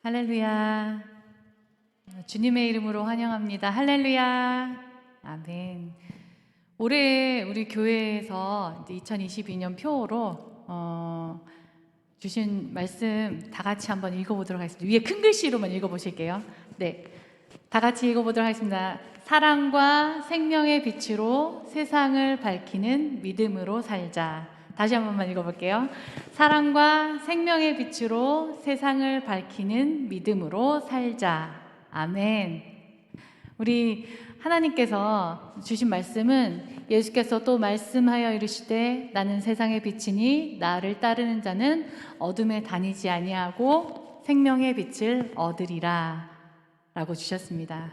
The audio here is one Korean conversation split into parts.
할렐루야. 주님의 이름으로 환영합니다. 할렐루야. 아멘. 올해 우리 교회에서 2022년 표어로 주신 말씀 다 같이 한번 읽어보도록 하겠습니다. 위에 큰 글씨로만 읽어보실게요. 네, 다 같이 읽어보도록 하겠습니다. 사랑과 생명의 빛으로 세상을 밝히는 믿음으로 살자. 다시 한 번만 읽어볼게요. 사랑과 생명의 빛으로 세상을 밝히는 믿음으로 살자. 아멘. 우리 하나님께서 주신 말씀은 예수께서 또 말씀하여 이르시되 나는 세상의 빛이니 나를 따르는 자는 어둠에 다니지 아니하고 생명의 빛을 얻으리라 라고 주셨습니다.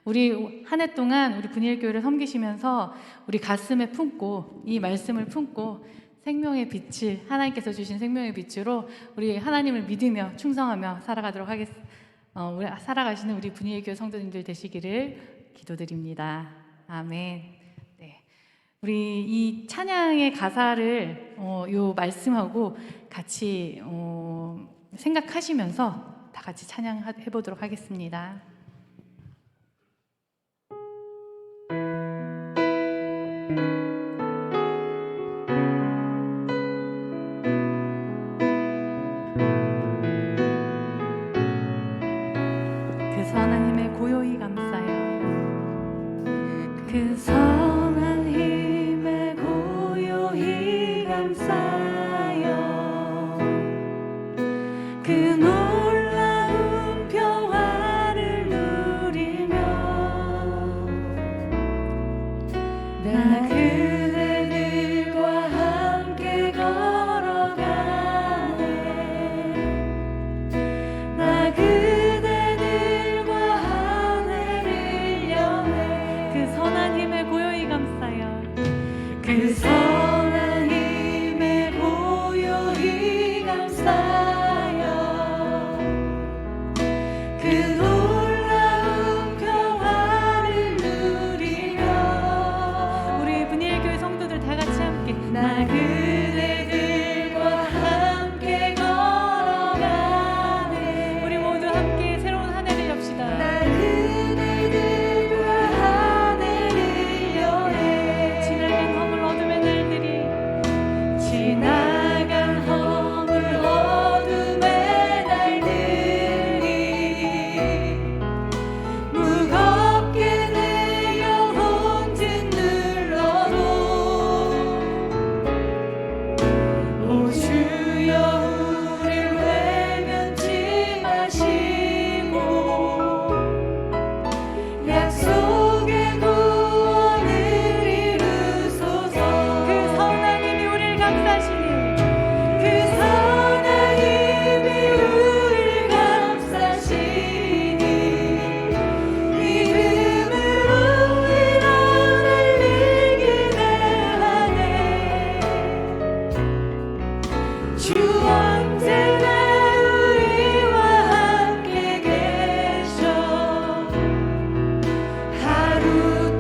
우리 한 해 동안 우리 분일교회를 섬기시면서 우리 가슴에 품고 이 말씀을 품고 생명의 빛을 하나님께서 주신 생명의 빛으로 우리 하나님을 믿으며 충성하며 살아가도록 우리 살아가시는 우리 분일교회 성도님들 되시기를 기도드립니다. 아멘. 네, 우리 이 찬양의 가사를 요 말씀하고 같이 생각하시면서 다 같이 찬양해 보도록 하겠습니다. 선한 힘에 고요히 감싸요. 그 선한 힘에 고요히 감싸요. 그 놀라운 평화를 누리며 나 그대들과 함께 걸어가네. 나 그 선한 힘에 고요히 감싸요. 그 놀라운 평화를 누리며 우리 분일교회 성도들 다 같이 함께 나 그대들과 함께 걸어가네. 우리 모두 함께 새로운 한 해를 엽시다. 나 그대들과 한 해를 여네. 지나간 허물 어둠의 날들이 지나간 허물 어둠의 날들이 무겁게 내 영혼 짓눌러도 오 주여 우릴 외면치 마시고 약속의 구원을 이루소서. 그 선한 힘이 우리를 감싸시니 그 선한 힘이 우리를 감싸시니 믿음으로 일어날리기를 하네. 주 언제나 우리와 함께 계셔. 하루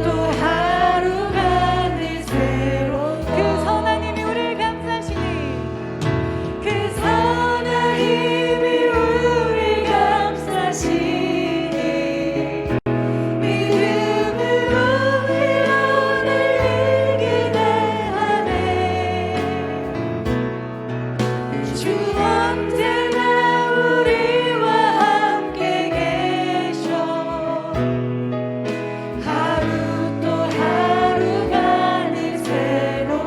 또 하루가 늘 새로워. 그 선한 힘이 우리를 감싸시니 그 선한 힘이 우리를 감싸시니 믿음으로 일어날리기를 하네. 주 언제나 우리와 함께 계셔. 하루 또 하루가 늘 새로워.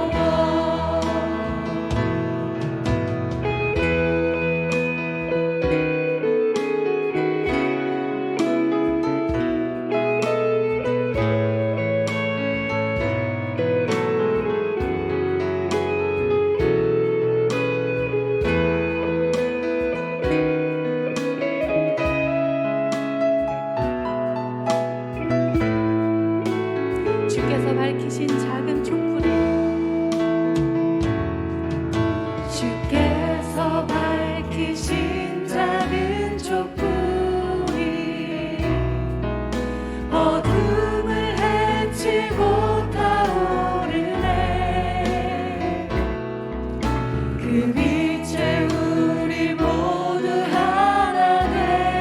주께서 밝히신 작은 촛불이 주께서 밝히신 작은 촛불이 어둠을 헤치고 타오르네. 그 빛에 우리 모두 하나 되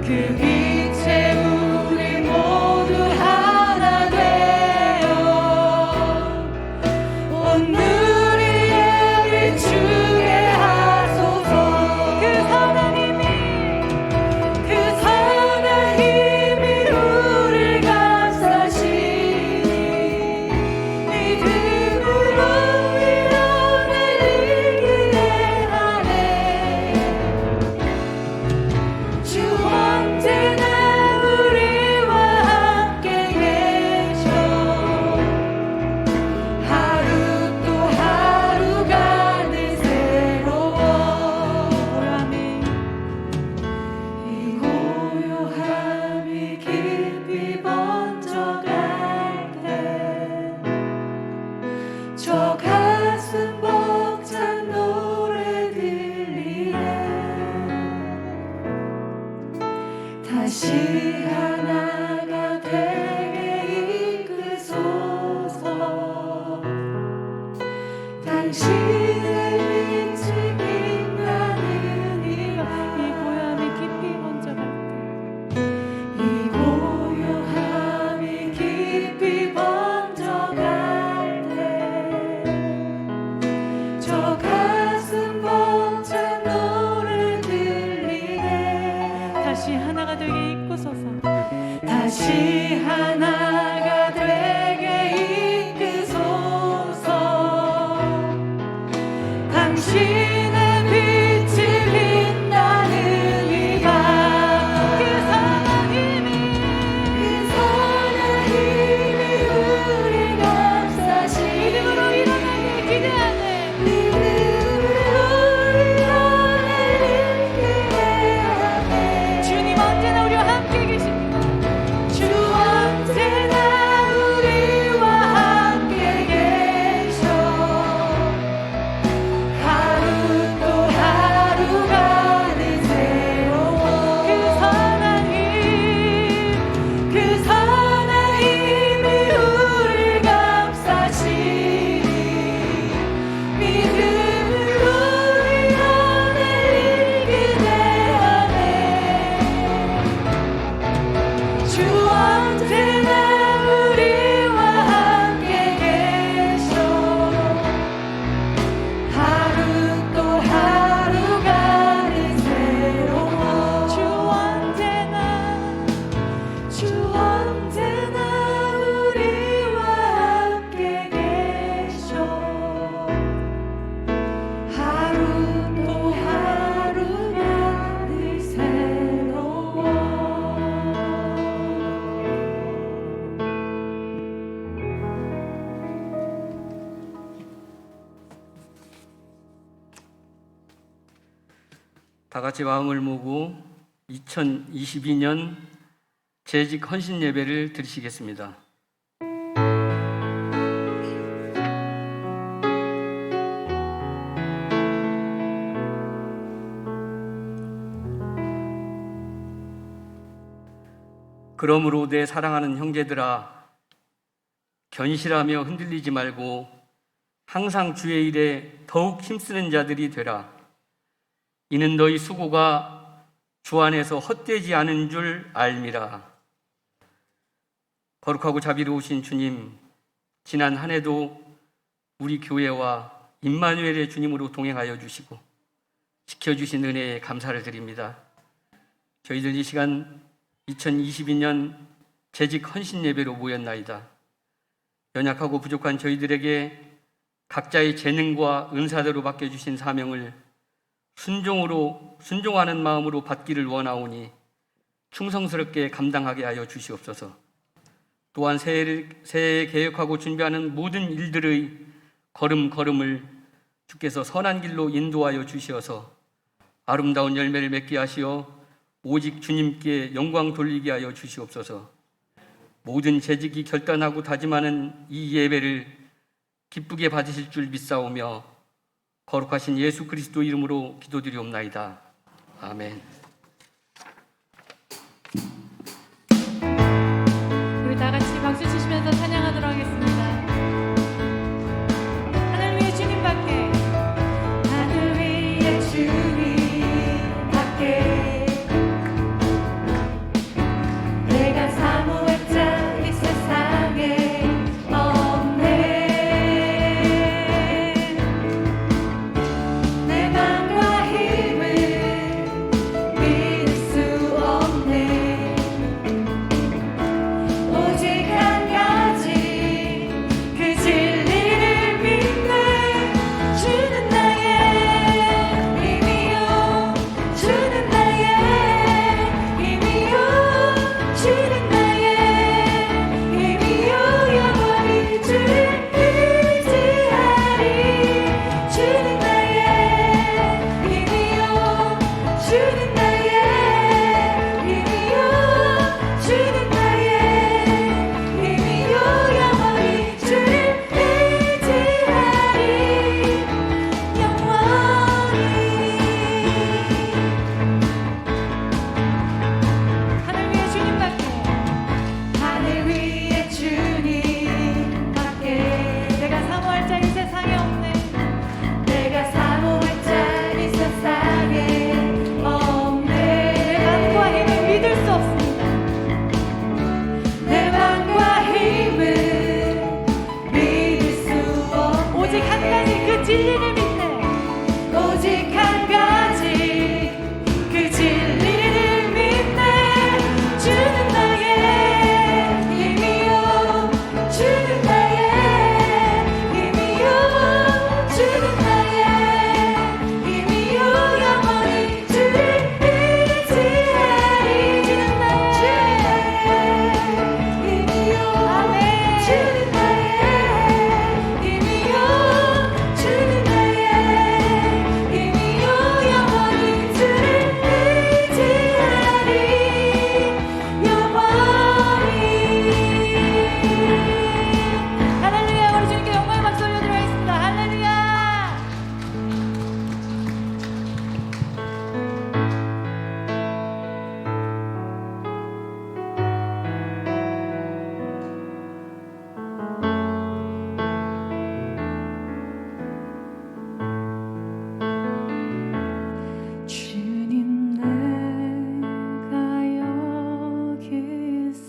그 빛에 우리 모두 하나 되어 온 누리에 비추게 하소서. 그 선한 힘이 우릴 감싸시니 믿음으로 위로를 이기게 하네. 주 언제나 우리와 함께 계셔. 하루 또 하루가 늘 새로워. 이 고요함이 깊이 번져갈 때 저 가슴 벅찬 노래 들리네. 다시 하나가 되게 이끄소서. 당신의 빛이 빛나는 이 고요함이 깊이 번져갈 때 이 고요함이 깊이 번져갈 때 저 가슴 벅찬 노래 들리네. 다시 하나가 되게 이끄소서. 다시 하나가 되게 이끄소서. 당신의 빛이 빛나는 이 밤. 그 선한 힘이 우리 감싸시니 믿음으로 일어나길 기대하네. 믿음으로 일어날 기대하네. 주님 언제나 우리와 함께 계십니다. 주 언제나 우리와 함께 계셔. 하루 또 하루가 늘 새로워. 그 선한 힘이 우릴 감싸시니 믿음으로 일어날 기대하네. 주 언제나 우리와 함께 계셔. 하루 또 하루가 늘 새로워. 주 언제나 우리와 함께 계셔. 하루 또 하루가 늘 새로워. 다 같이 마음을 모으고 2022년 재직 헌신 예배를 드리시겠습니다. 그러므로 내 사랑하는 형제들아, 견실하며 흔들리지 말고 항상 주의 일에 더욱 힘쓰는 자들이 되라. 이는 너희 수고가 주 안에서 헛되지 않은 줄 알미라. 거룩하고 자비로우신 주님, 지난 한 해도 우리 교회와 임마누엘의 주님으로 동행하여 주시고 지켜주신 은혜에 감사를 드립니다. 저희들 이 시간 2022년 재직 헌신 예배로 모였나이다. 연약하고 부족한 저희들에게 각자의 재능과 은사대로 맡겨주신 사명을 순종하는 마음으로 받기를 원하오니 충성스럽게 감당하게 하여 주시옵소서. 또한 새해에 계획하고 준비하는 모든 일들의 걸음걸음을 주께서 선한 길로 인도하여 주시어서 아름다운 열매를 맺게 하시어 오직 주님께 영광 돌리게 하여 주시옵소서. 모든 재직이 결단하고 다짐하는 이 예배를 기쁘게 받으실 줄 믿사오며 거룩하신 예수 그리스도 이름으로 기도드리옵나이다. 아멘. 우리 다 같이 박수 치시면서 찬양하도록 하겠습니다. 하늘 위에 주님밖에, 하늘 위에 주님밖에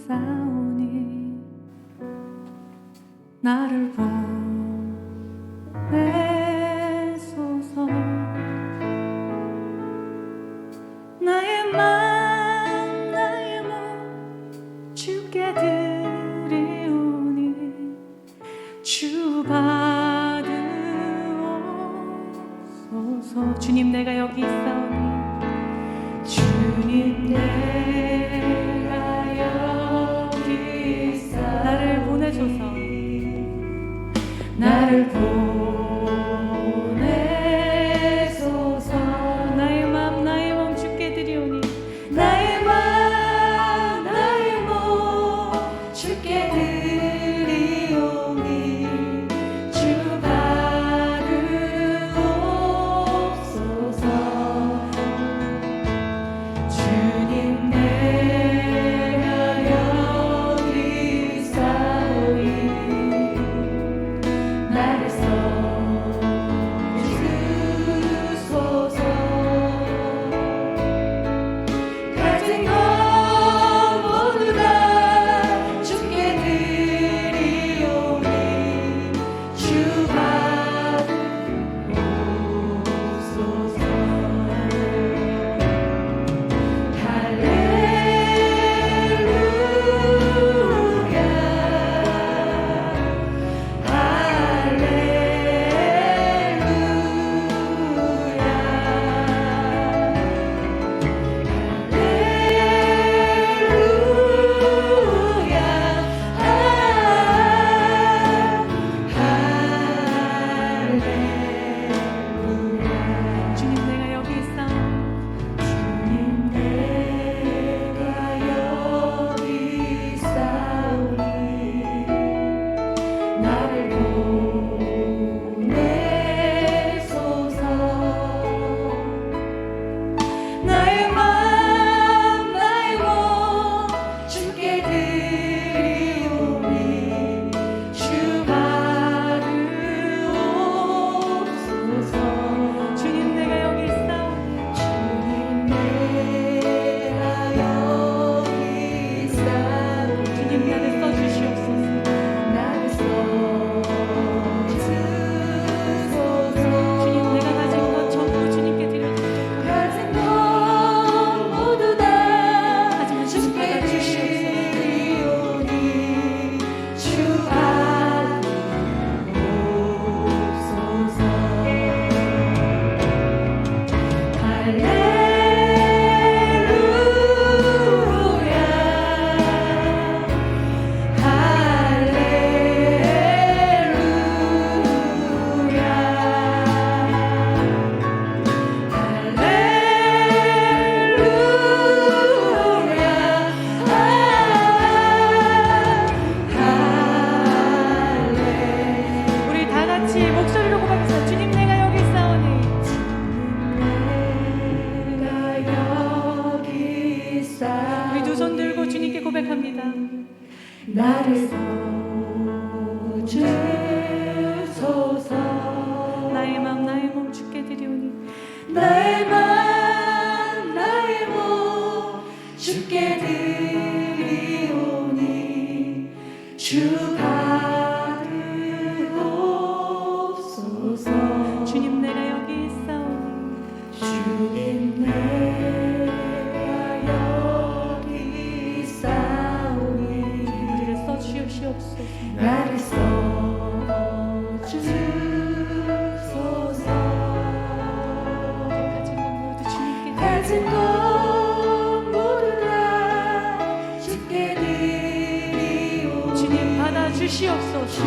있사오니 나를 보내소서. 나의 맘 나의 몸 주께 드리오니 주 받으옵소서. 주님 내가 여기 있사오니 주님 내가 여기 있사 나를 보내소서. 나를 보내소서. 나의 맘 나의 몸 주께 드리오니 나의 맘 나의 몸 주께 드리오니 주 받으옵소서. 주님 내가 여기 있사오니 나를 써주소서. 가진 것 모두 다 주께 드리오니 주 받으옵소서. 주님 내가 여기 있사오니 주님 내가 여기 있사오니 나를 보내소서. 나의 맘 나의 몸 주께 드리오니 주 받으옵소서. 주님 내가 여기 있사오니 주님 내가 여기 있사오니 주님 나를 써주시옵소서. 나를 써주소서. 주님 내가 가진 것 전부 주님께 드려드리겠습니다. 가진 것 모두 다 하지만 주님 받아주시옵소서. 주 받으옵소서. 우리 다 같이 목소리로 고백해서 주님 내가 여기 있사오니 내가 여기 있사오니 우리 두 손 들고 주님께 고백합니다. 나를 써주소서. 나의 맘 나의 몸 주께 드리오니 나의 맘 나의 몸 주께 드리오니 주 받으옵소서. 주님 내가 여기 있사오니 주님 내가 여기 있사오니 우리를 써주시옵소서. 나를 써주소서. 가진 것 모두 주님께 가진 것 모두 다 주께 드리오니 주님 받아주시옵소서.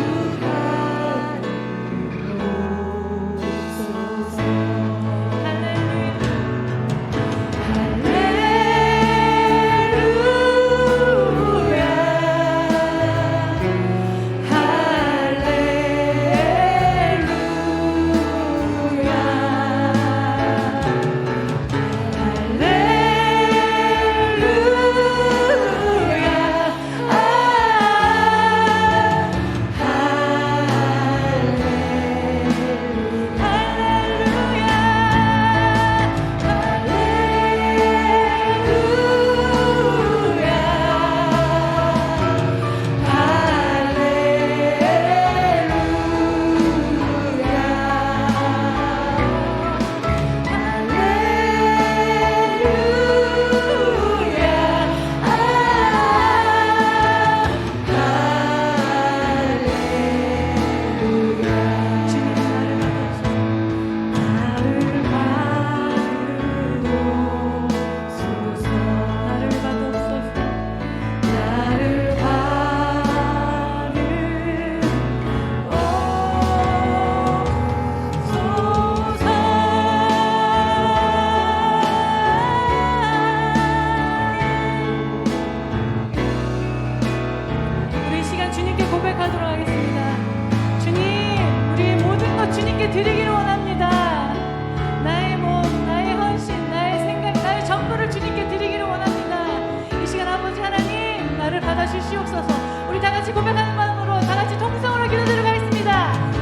드리기를 원합니다. 나의 몸, 나의 헌신, 나의 생각, 나의 전부를 주님께 드리기를 원합니다. 이 시간 아버지 하나님, 나를 받아주시옵소서. 우리 다 같이 고백하는 마음으로 다 같이 통성으로 기도드리러 가겠습니다.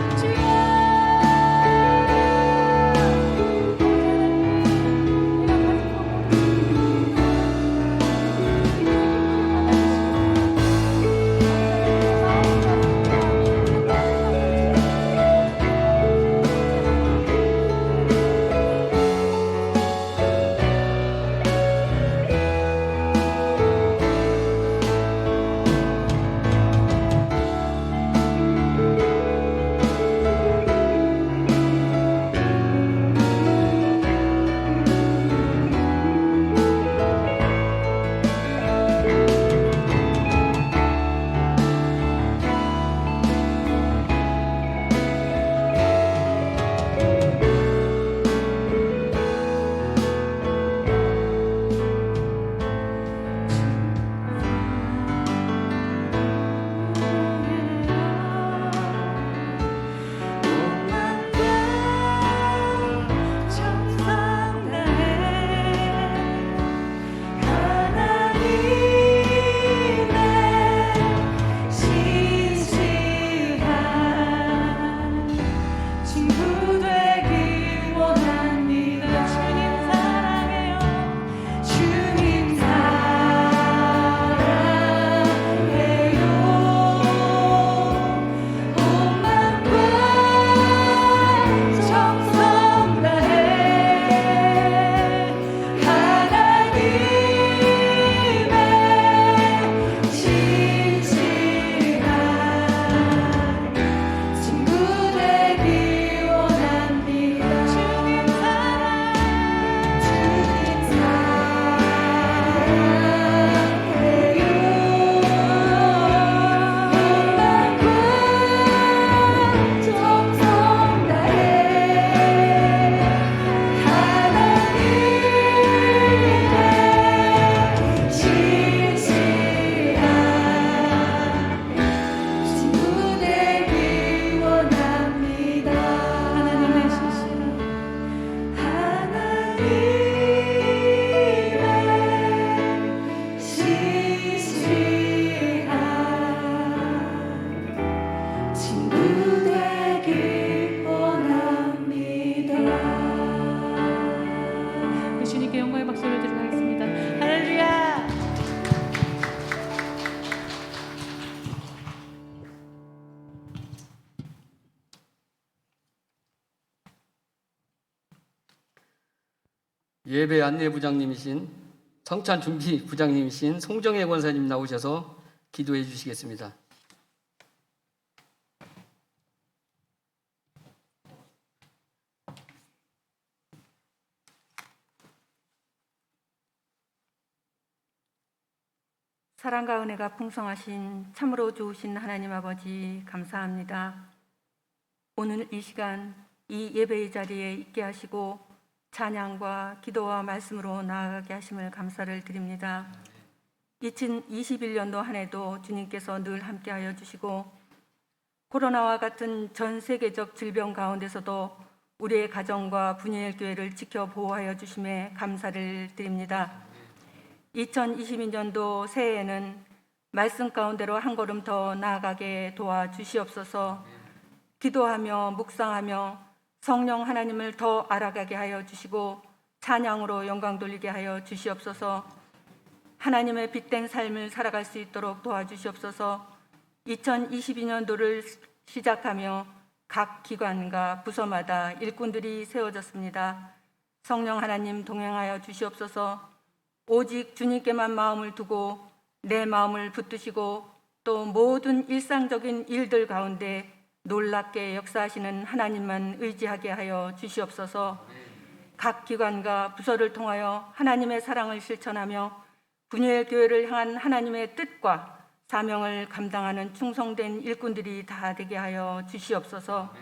예배 안내부장님이신 성찬 준비 부장님이신 송정혜 권사님 나오셔서 기도해 주시겠습니다. 사랑과 은혜가 풍성하신 참으로 좋으신 하나님 아버지 감사합니다. 오늘 이 시간 이 예배의 자리에 있게 하시고 찬양과 기도와 말씀으로 나아가게 하심을 감사를 드립니다. 2021년도 한 해도 주님께서 늘 함께하여 주시고 코로나와 같은 전 세계적 질병 가운데서도 우리의 가정과 분일교회를 지켜 보호하여 주심에 감사를 드립니다. 2022년도 새해에는 말씀 가운데로 한 걸음 더 나아가게 도와주시옵소서. 기도하며 묵상하며 성령 하나님을 더 알아가게 하여 주시고 찬양으로 영광 돌리게 하여 주시옵소서. 하나님의 빛된 삶을 살아갈 수 있도록 도와주시옵소서. 2022년도를 시작하며 각 기관과 부서마다 일꾼들이 세워졌습니다. 성령 하나님 동행하여 주시옵소서. 오직 주님께만 마음을 두고 내 마음을 붙드시고 또 모든 일상적인 일들 가운데 놀랍게 역사하시는 하나님만 의지하게 하여 주시옵소서. 각 기관과 부서를 통하여 하나님의 사랑을 실천하며 분열 교회를 향한 하나님의 뜻과 사명을 감당하는 충성된 일꾼들이 다 되게 하여 주시옵소서.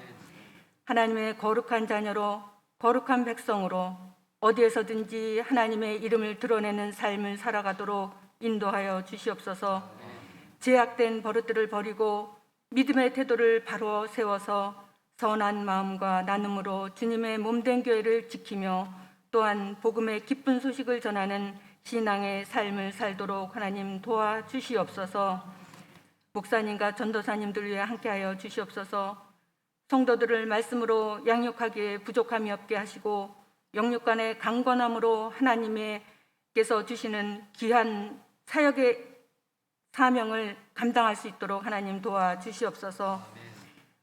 하나님의 거룩한 자녀로 거룩한 백성으로 어디에서든지 하나님의 이름을 드러내는 삶을 살아가도록 인도하여 주시옵소서. 제약된 버릇들을 버리고 믿음의 태도를 바로 세워서 선한 마음과 나눔으로 주님의 몸된 교회를 지키며 또한 복음의 기쁜 소식을 전하는 신앙의 삶을 살도록 하나님 도와주시옵소서. 목사님과 전도사님들 위해 함께하여 주시옵소서. 성도들을 말씀으로 양육하기에 부족함이 없게 하시고 영육간의 강건함으로 하나님께서 주시는 귀한 사역의 사명을 감당할 수 있도록 하나님 도와주시옵소서.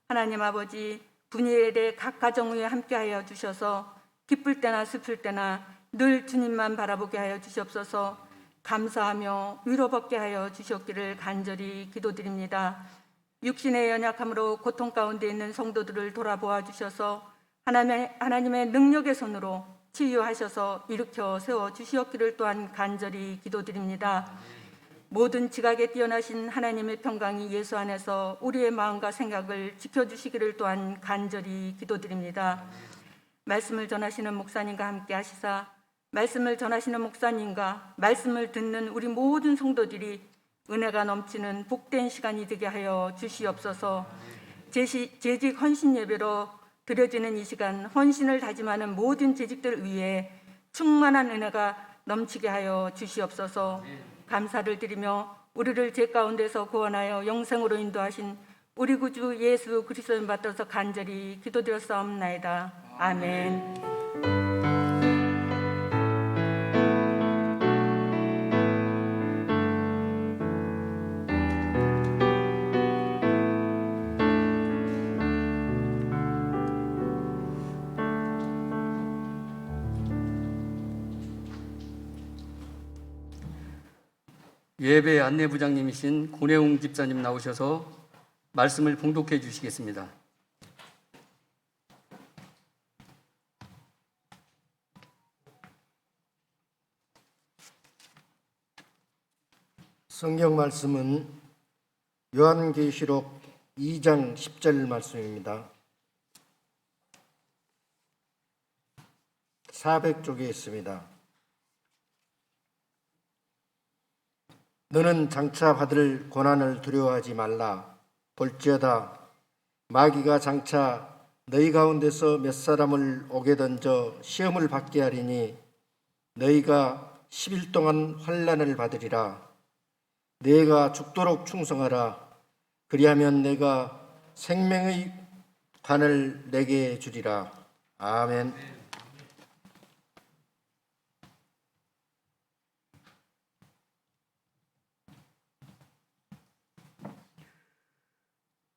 하나님 아버지, 분일에 각 가정 위에 함께하여 주셔서 기쁠 때나 슬플 때나 늘 주님만 바라보게 하여 주시옵소서. 감사하며 위로받게 하여 주셨기를 간절히 기도드립니다. 육신의 연약함으로 고통 가운데 있는 성도들을 돌아보아 주셔서 하나님의 능력의 손으로 치유하셔서 일으켜 세워 주시었기를 또한 간절히 기도드립니다. 모든 지각에 뛰어나신 하나님의 평강이 예수 안에서 우리의 마음과 생각을 지켜주시기를 또한 간절히 기도드립니다. 말씀을 전하시는 목사님과 함께 하시사 말씀을 전하시는 목사님과 말씀을 듣는 우리 모든 성도들이 은혜가 넘치는 복된 시간이 되게 하여 주시옵소서. 재직 헌신 예배로 드려지는 이 시간, 헌신을 다짐하는 모든 재직들 위해 충만한 은혜가 넘치게 하여 주시옵소서. 감사를 드리며 우리를 죄 가운데서 구원하여 영생으로 인도하신 우리 구주 예수 그리스도를 받들어서 간절히 기도드렸사옵나이다. 아멘. 예배 안내부장님이신 고내웅 집사님 나오셔서 말씀을 봉독해 주시겠습니다. 성경 말씀은 요한계시록 2장 10절 말씀입니다. 400쪽에 있습니다. 너는 장차 받을 고난을 두려워하지 말라. 볼지어다 마귀가 장차 너희 가운데서 몇 사람을 옥에 던져 시험을 받게 하리니 너희가 10일 동안 환난을 받으리라. 내가 죽도록 충성하라. 그리하면 내가 생명의 관을 내게 주리라. 아멘.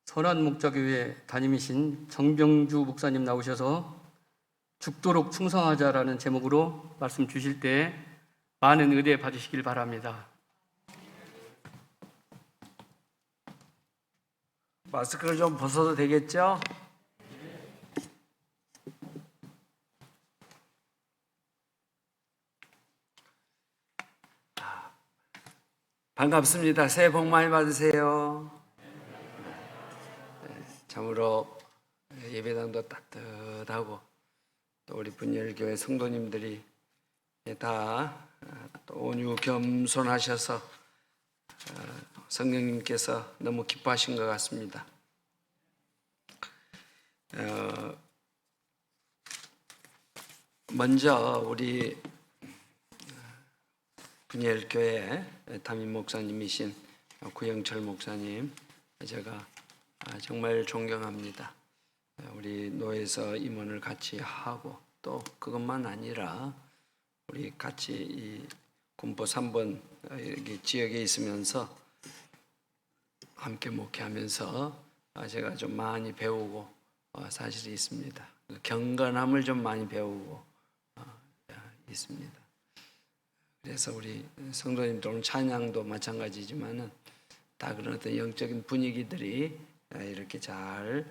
선한목자교회 담임이신 정병주 목사님 나오셔서 죽도록 충성하자라는 제목으로 말씀 주실 때 많은 의뢰 받으시길 바랍니다. 마스크를 좀 벗어도 되겠죠? 반갑습니다. 새해 복 많이 받으세요. 참으로 예배당도 따뜻하고 또 우리 분열교회 성도님들이 다 또 온유 겸손하셔서 성령님께서 너무 기뻐하신 것 같습니다. 먼저 우리 분열교회 담임 목사님이신 구영철 목사님, 제가 정말 존경합니다. 우리 노회에서 임원을 같이 하고 또 그것만 아니라 우리 같이 이 군포 3번 여기 지역에 있으면서 함께 목회하면서 제가 좀 많이 배우고 사실이 있습니다. 경건함을 좀 많이 배우고 있습니다. 그래서 우리 성도님들 오늘 찬양도 마찬가지지만은 다 그런 어떤 영적인 분위기들이 이렇게 잘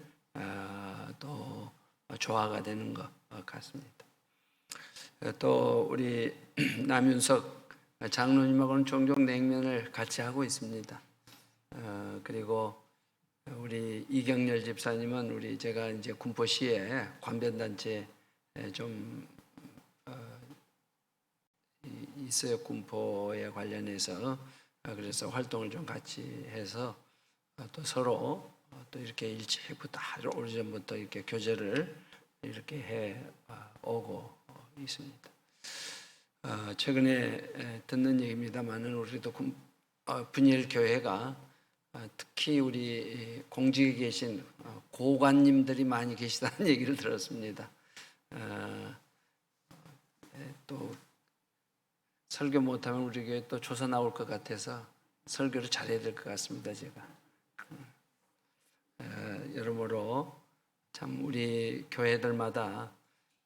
또 조화가 되는 것 같습니다. 또 우리 남윤석 장로님하고는 종종 냉면을 같이 하고 있습니다. 그리고 우리 이경렬 집사님은 우리 제가 이제 군포시에 관변단체 좀 있어요. 군포에 관련해서 그래서 활동을 좀 같이 해서 또 서로 또 이렇게 일찍부터 하루 오래전부터 이렇게 교제를 이렇게 해 오고 있습니다. 최근에 듣는 얘기입니다만은 우리도 분이엘 교회가 특히 우리 공직에 계신 고관님들이 많이 계시다는 얘기를 들었습니다. 또 설교 못하면 우리 교회 또 조사 나올 것 같아서 설교를 잘해야 될 것 같습니다. 제가 여러모로 참 우리 교회들마다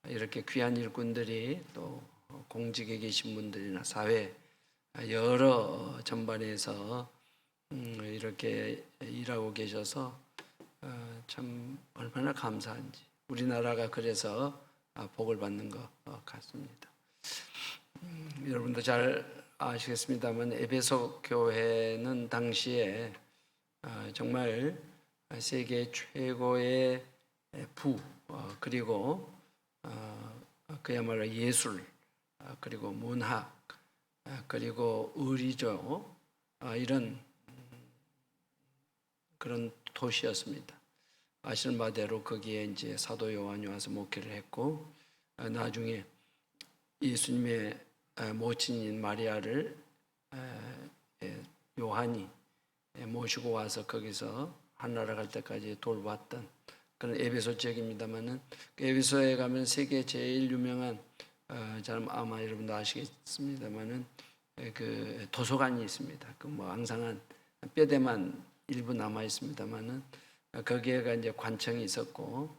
이렇게 귀한 일꾼들이 또 공직에 계신 분들이나 사회 여러 전반에서 이렇게 일하고 계셔서 참 얼마나 감사한지 우리나라가 그래서 복을 받는 것 같습니다. 여러분도 잘 아시겠습니다만 에베소 교회는 당시에 정말 세계 최고의 부 그리고 그야말로 예술 그리고 문학 그리고 의리죠 이런 그런 도시였습니다. 아시는 바대로 거기에 이제 사도 요한이 와서 목회를 했고 나중에 예수님의 모친인 마리아를 요한이 모시고 와서 거기서 한나라 갈 때까지 돌봤던 그런 에베소 지역입니다만은 에베소에 가면 세계 제일 유명한 아마 여러분도 아시겠습니다만은 그 도서관이 있습니다. 그 뭐 앙상한 뼈대만 일부 남아 있습니다만은 거기에가 이제 관청이 있었고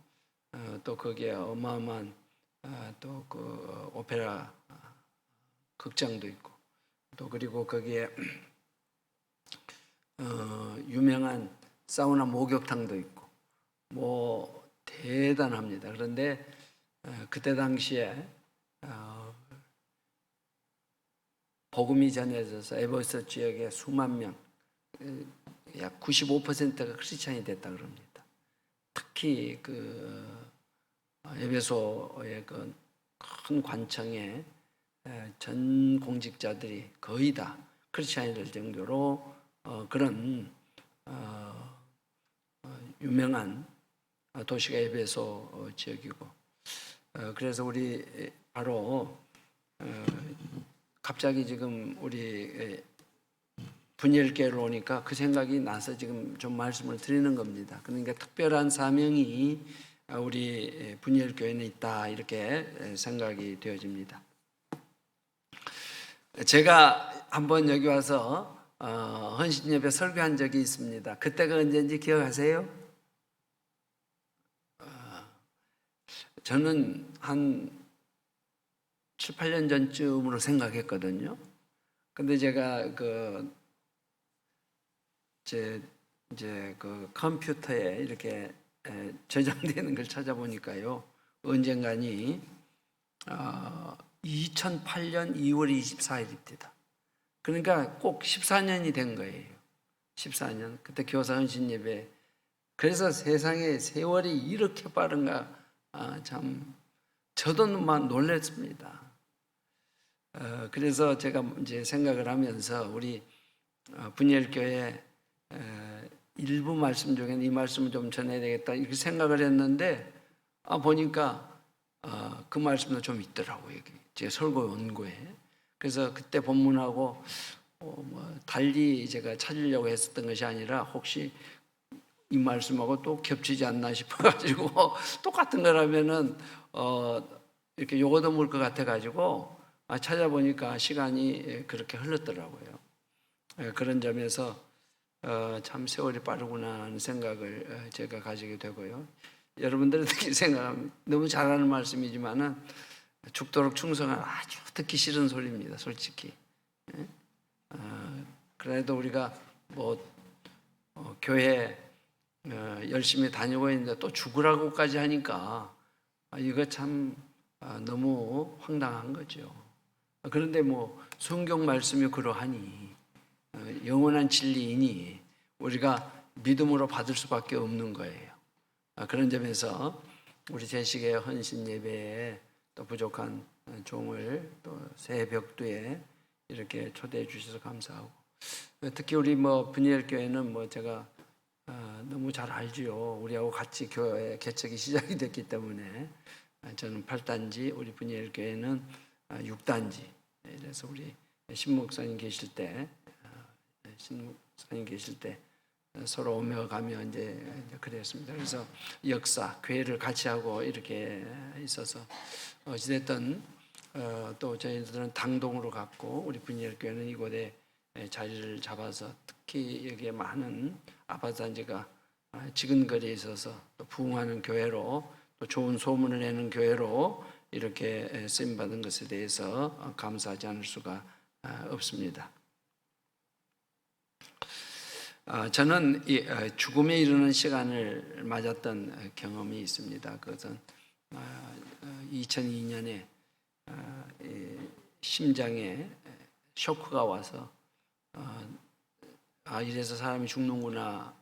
또 거기에 어마어마한 또 그 오페라 극장도 있고 또 그리고 거기에 유명한 사우나 목욕탕도 있고 뭐 대단합니다. 그런데 그때 당시에 복음이 전해져서 에베소 지역의 수만 명, 약 95%가 크리스찬이 됐다 그럽니다. 특히 그 에베소의 그 큰 관청에 전 공직자들이 거의 다 크리스찬이 될 정도로 그런 유명한 도시가 에베소 지역이고 그래서 우리 바로 갑자기 지금 우리 분열교회를 오니까 그 생각이 나서 지금 좀 말씀을 드리는 겁니다. 그러니까 특별한 사명이 우리 분열교회는 있다 이렇게 생각이 되어집니다. 제가 한번 여기 와서 헌신예배 설교한 적이 있습니다. 그때가 언제인지 기억하세요? 저는 한 7, 8년 전쯤으로 생각했거든요. 근데 제가 이제 그 컴퓨터에 이렇게 저장되는 걸 찾아보니까요. 언젠가니 2008년 2월 24일입니다. 그러니까 꼭 14년이 된 거예요. 14년. 그때 교사 헌신 예배. 그래서 세상에 세월이 이렇게 빠른가 참 저도 막 놀랐습니다. 그래서 제가 이제 생각을 하면서 우리 분열교회 일부 말씀 중에 이 말씀을 좀 전해야 되겠다 이렇게 생각을 했는데 보니까 그 말씀도 좀 있더라고요. 제 설교 원고에. 그래서 그때 본문하고 뭐 달리 제가 찾으려고 했었던 것이 아니라 혹시 이 말씀하고 또 겹치지 않나 싶어가지고 똑같은 거라면은 이렇게 요거도 물 것 같아가지고 찾아보니까 시간이 그렇게 흘렀더라고요. 그런 점에서 참 세월이 빠르구나 하는 생각을 제가 가지게 되고요. 여러분들은 어떻게 생각합니까? 너무 잘하는 말씀이지만은 죽도록 충성한 아주 듣기 싫은 소리입니다. 솔직히. 그래도 우리가 뭐 교회 열심히 다니고 있는데 또 죽으라고까지 하니까 이거 참 너무 황당한 거죠. 그런데 뭐 성경 말씀이 그러하니 영원한 진리이니 우리가 믿음으로 받을 수밖에 없는 거예요. 그런 점에서 우리 제식의 헌신 예배에 또 부족한 종을 또 새벽두에 이렇게 초대해 주셔서 감사하고 특히 우리 뭐 분이엘 교회는 뭐 제가 너무 잘 알지요. 우리하고 같이 교회 개척이 시작이 됐기 때문에 저는 8단지, 우리 분이엘 교회는 6단지. 그래서 우리 신목사님 계실 때 서로 오며 가며 이제 그랬습니다. 그래서 역사, 교회를 같이 하고 이렇게 있어서 어찌됐든 또 저희들은 당동으로 갔고 우리 분이엘 교회는 이곳에 자리를 잡아서 특히 여기에 많은 아파트 단지가 지근거리에 있어서 또 부흥하는 교회로 또 좋은 소문을 내는 교회로 이렇게 쓰임 받은 것에 대해서 감사하지 않을 수가 없습니다. 저는 죽음에 이르는 시간을 맞았던 경험이 있습니다. 그것은 2002년에 심장에 쇼크가 와서 이래서 사람이 죽는구나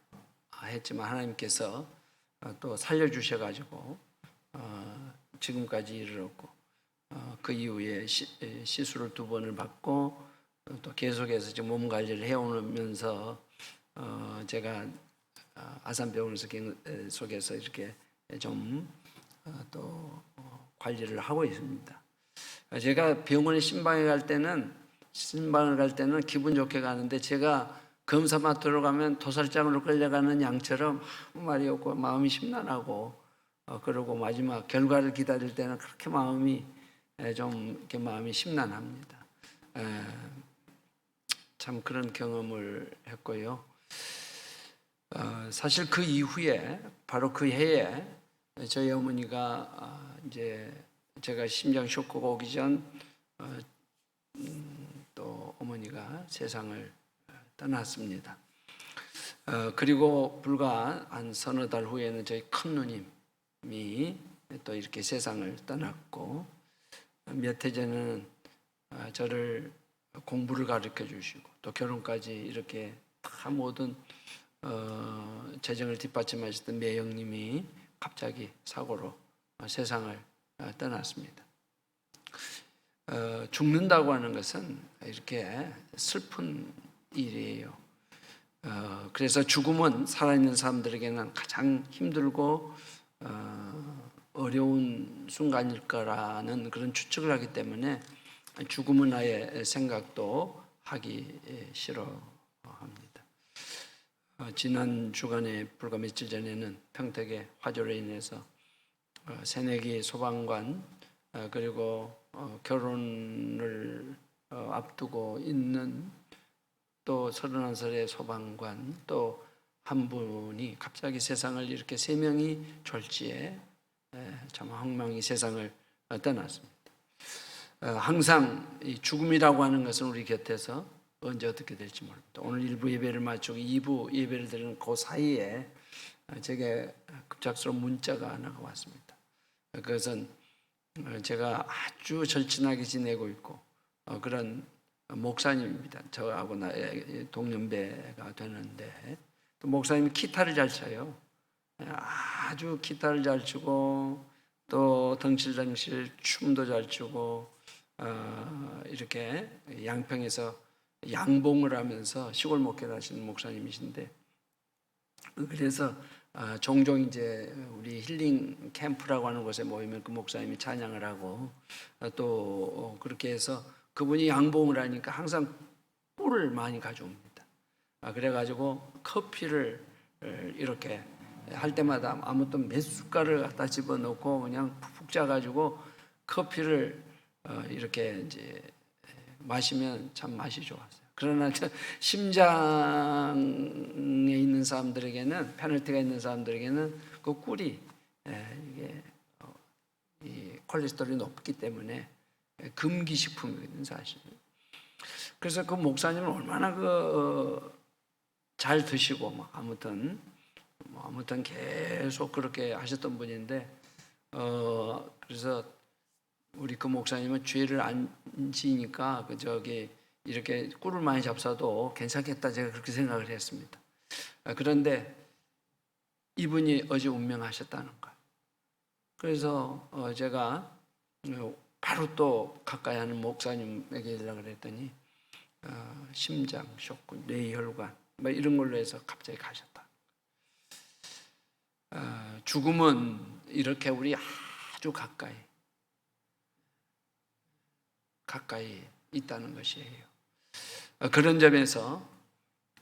했지만 하나님께서 또 살려주셔가지고 지금까지 이르렀고 그 이후에 시술을 2번을 받고 또 계속해서 지금 몸 관리를 해오면서 제가 아산병원 속에서 이렇게 좀 또 관리를 하고 있습니다. 제가 병원에 신방을 갈 때는 기분 좋게 가는데 제가 검사 맡으러 가면 도살장으로 끌려가는 양처럼 아무 말이 없고 마음이 심란하고 그러고 마지막 결과를 기다릴 때는 그렇게 마음이 좀 이렇게 마음이 심란합니다. 참 그런 경험을 했고요. 사실 그 이후에 바로 그 해에 저희 어머니가 이제 제가 심장 쇼크가 오기 전 또 어머니가 세상을 떠났습니다. 그리고 불과 한 서너 달 후에는 저희 큰 누님이 또 이렇게 세상을 떠났고 몇 해 전에는 저를 공부를 가르쳐 주시고 또 결혼까지 이렇게 다 모든 재정을 뒷받침하셨던 매형님이 갑자기 사고로 세상을 떠났습니다. 죽는다고 하는 것은 이렇게 슬픈 일이에요. 그래서 죽음은 살아있는 사람들에게는 가장 힘들고 어려운 순간일 거라는 그런 추측을 하기 때문에 죽음은 아예 생각도 하기 싫어합니다. 지난 주간에 불과 며칠 전에는 평택의 화재로 인해서 새내기 소방관 그리고 결혼을 앞두고 있는 또 31살의 소방관 또 한 분이 갑자기 세상을 이렇게 3명이 졸지에 참 황망히 세상을 떠났습니다. 항상 이 죽음이라고 하는 것은 우리 곁에서 언제 어떻게 될지 모릅니다. 오늘 1부 예배를 마치고 2부 예배를 드리는 그 사이에 제게 급작스러운 문자가 하나가 왔습니다. 그것은 제가 아주 절친하게 지내고 있고 그런 목사님입니다. 저하고 동년배가 되는데 또 목사님이 기타를 잘 쳐요. 아주 기타를 잘 치고 또 덩실덩실 춤도 잘 추고 이렇게 양평에서 양봉을 하면서 시골 목회를 하시는 목사님이신데 그래서 종종 이제 우리 힐링 캠프라고 하는 곳에 모이면 그 목사님이 찬양을 하고 또 그렇게 해서 그분이 양봉을 하니까 항상 꿀을 많이 가져옵니다. 그래가지고 커피를 이렇게 할 때마다 아무튼 몇 숟갈을 갖다 집어넣고 그냥 푹푹 짜가지고 커피를 이렇게 이제 마시면 참 맛이 좋았어요. 그러나 심장에 있는 사람들에게는 페널티가 있는 사람들에게는 그 꿀이 이게 이 콜레스테롤이 높기 때문에 금기식품이거든요, 사실. 그래서 그 목사님은 얼마나 잘 드시고 아무튼 계속 그렇게 하셨던 분인데 그래서 우리 그 목사님은 죄를 안 지니까 이렇게 꿀을 많이 잡숴도 괜찮겠다 제가 그렇게 생각을 했습니다. 그런데 이분이 어제 운명하셨다는 거예요. 그래서 제가 바로 또 가까이 하는 목사님에게 연락을 했더니 심장 쇼크, 뇌혈관 이런 걸로 해서 갑자기 가셨다. 죽음은 이렇게 우리 아주 가까이 있다는 것이에요. 그런 점에서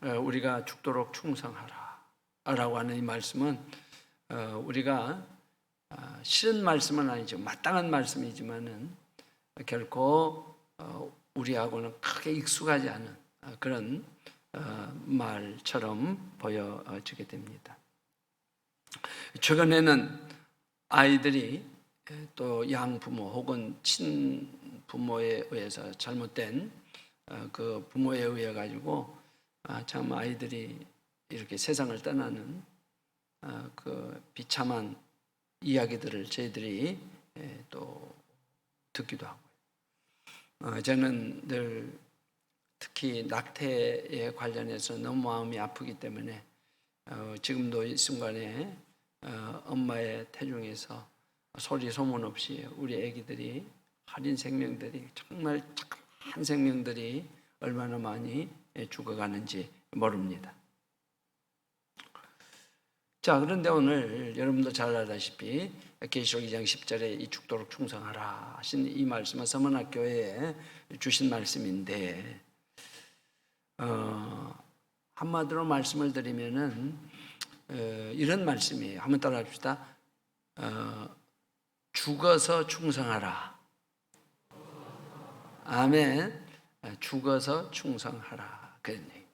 우리가 죽도록 충성하라 라고 하는 이 말씀은 우리가 싫은 말씀은 아니죠. 마땅한 말씀이지만은 결코 우리하고는 크게 익숙하지 않은 그런 말처럼 보여지게 됩니다. 최근에는 아이들이 또 양부모 혹은 친부모에 의해서 잘못된 그 부모에 의해 가지고 참 아이들이 이렇게 세상을 떠나는 그 비참한 이야기들을 저희들이 또 듣기도 하고요. 저는 늘 특히 낙태에 관련해서 너무 마음이 아프기 때문에 지금도 이 순간에 엄마의 태중에서 소리 소문 없이 우리 아기들이 어린 생명들이 정말 착한 생명들이 얼마나 많이 죽어가는지 모릅니다. 자, 그런데 오늘 여러분도 잘 알다시피 계시록 2장 10절에 이 죽도록 충성하라 하신 이 말씀은 서문학교에 주신 말씀인데 한마디로 말씀을 드리면은 이런 말씀이에요. 한번 따라합시다. 죽어서 충성하라. 아멘. 죽어서 충성하라. 그런 얘기입니다.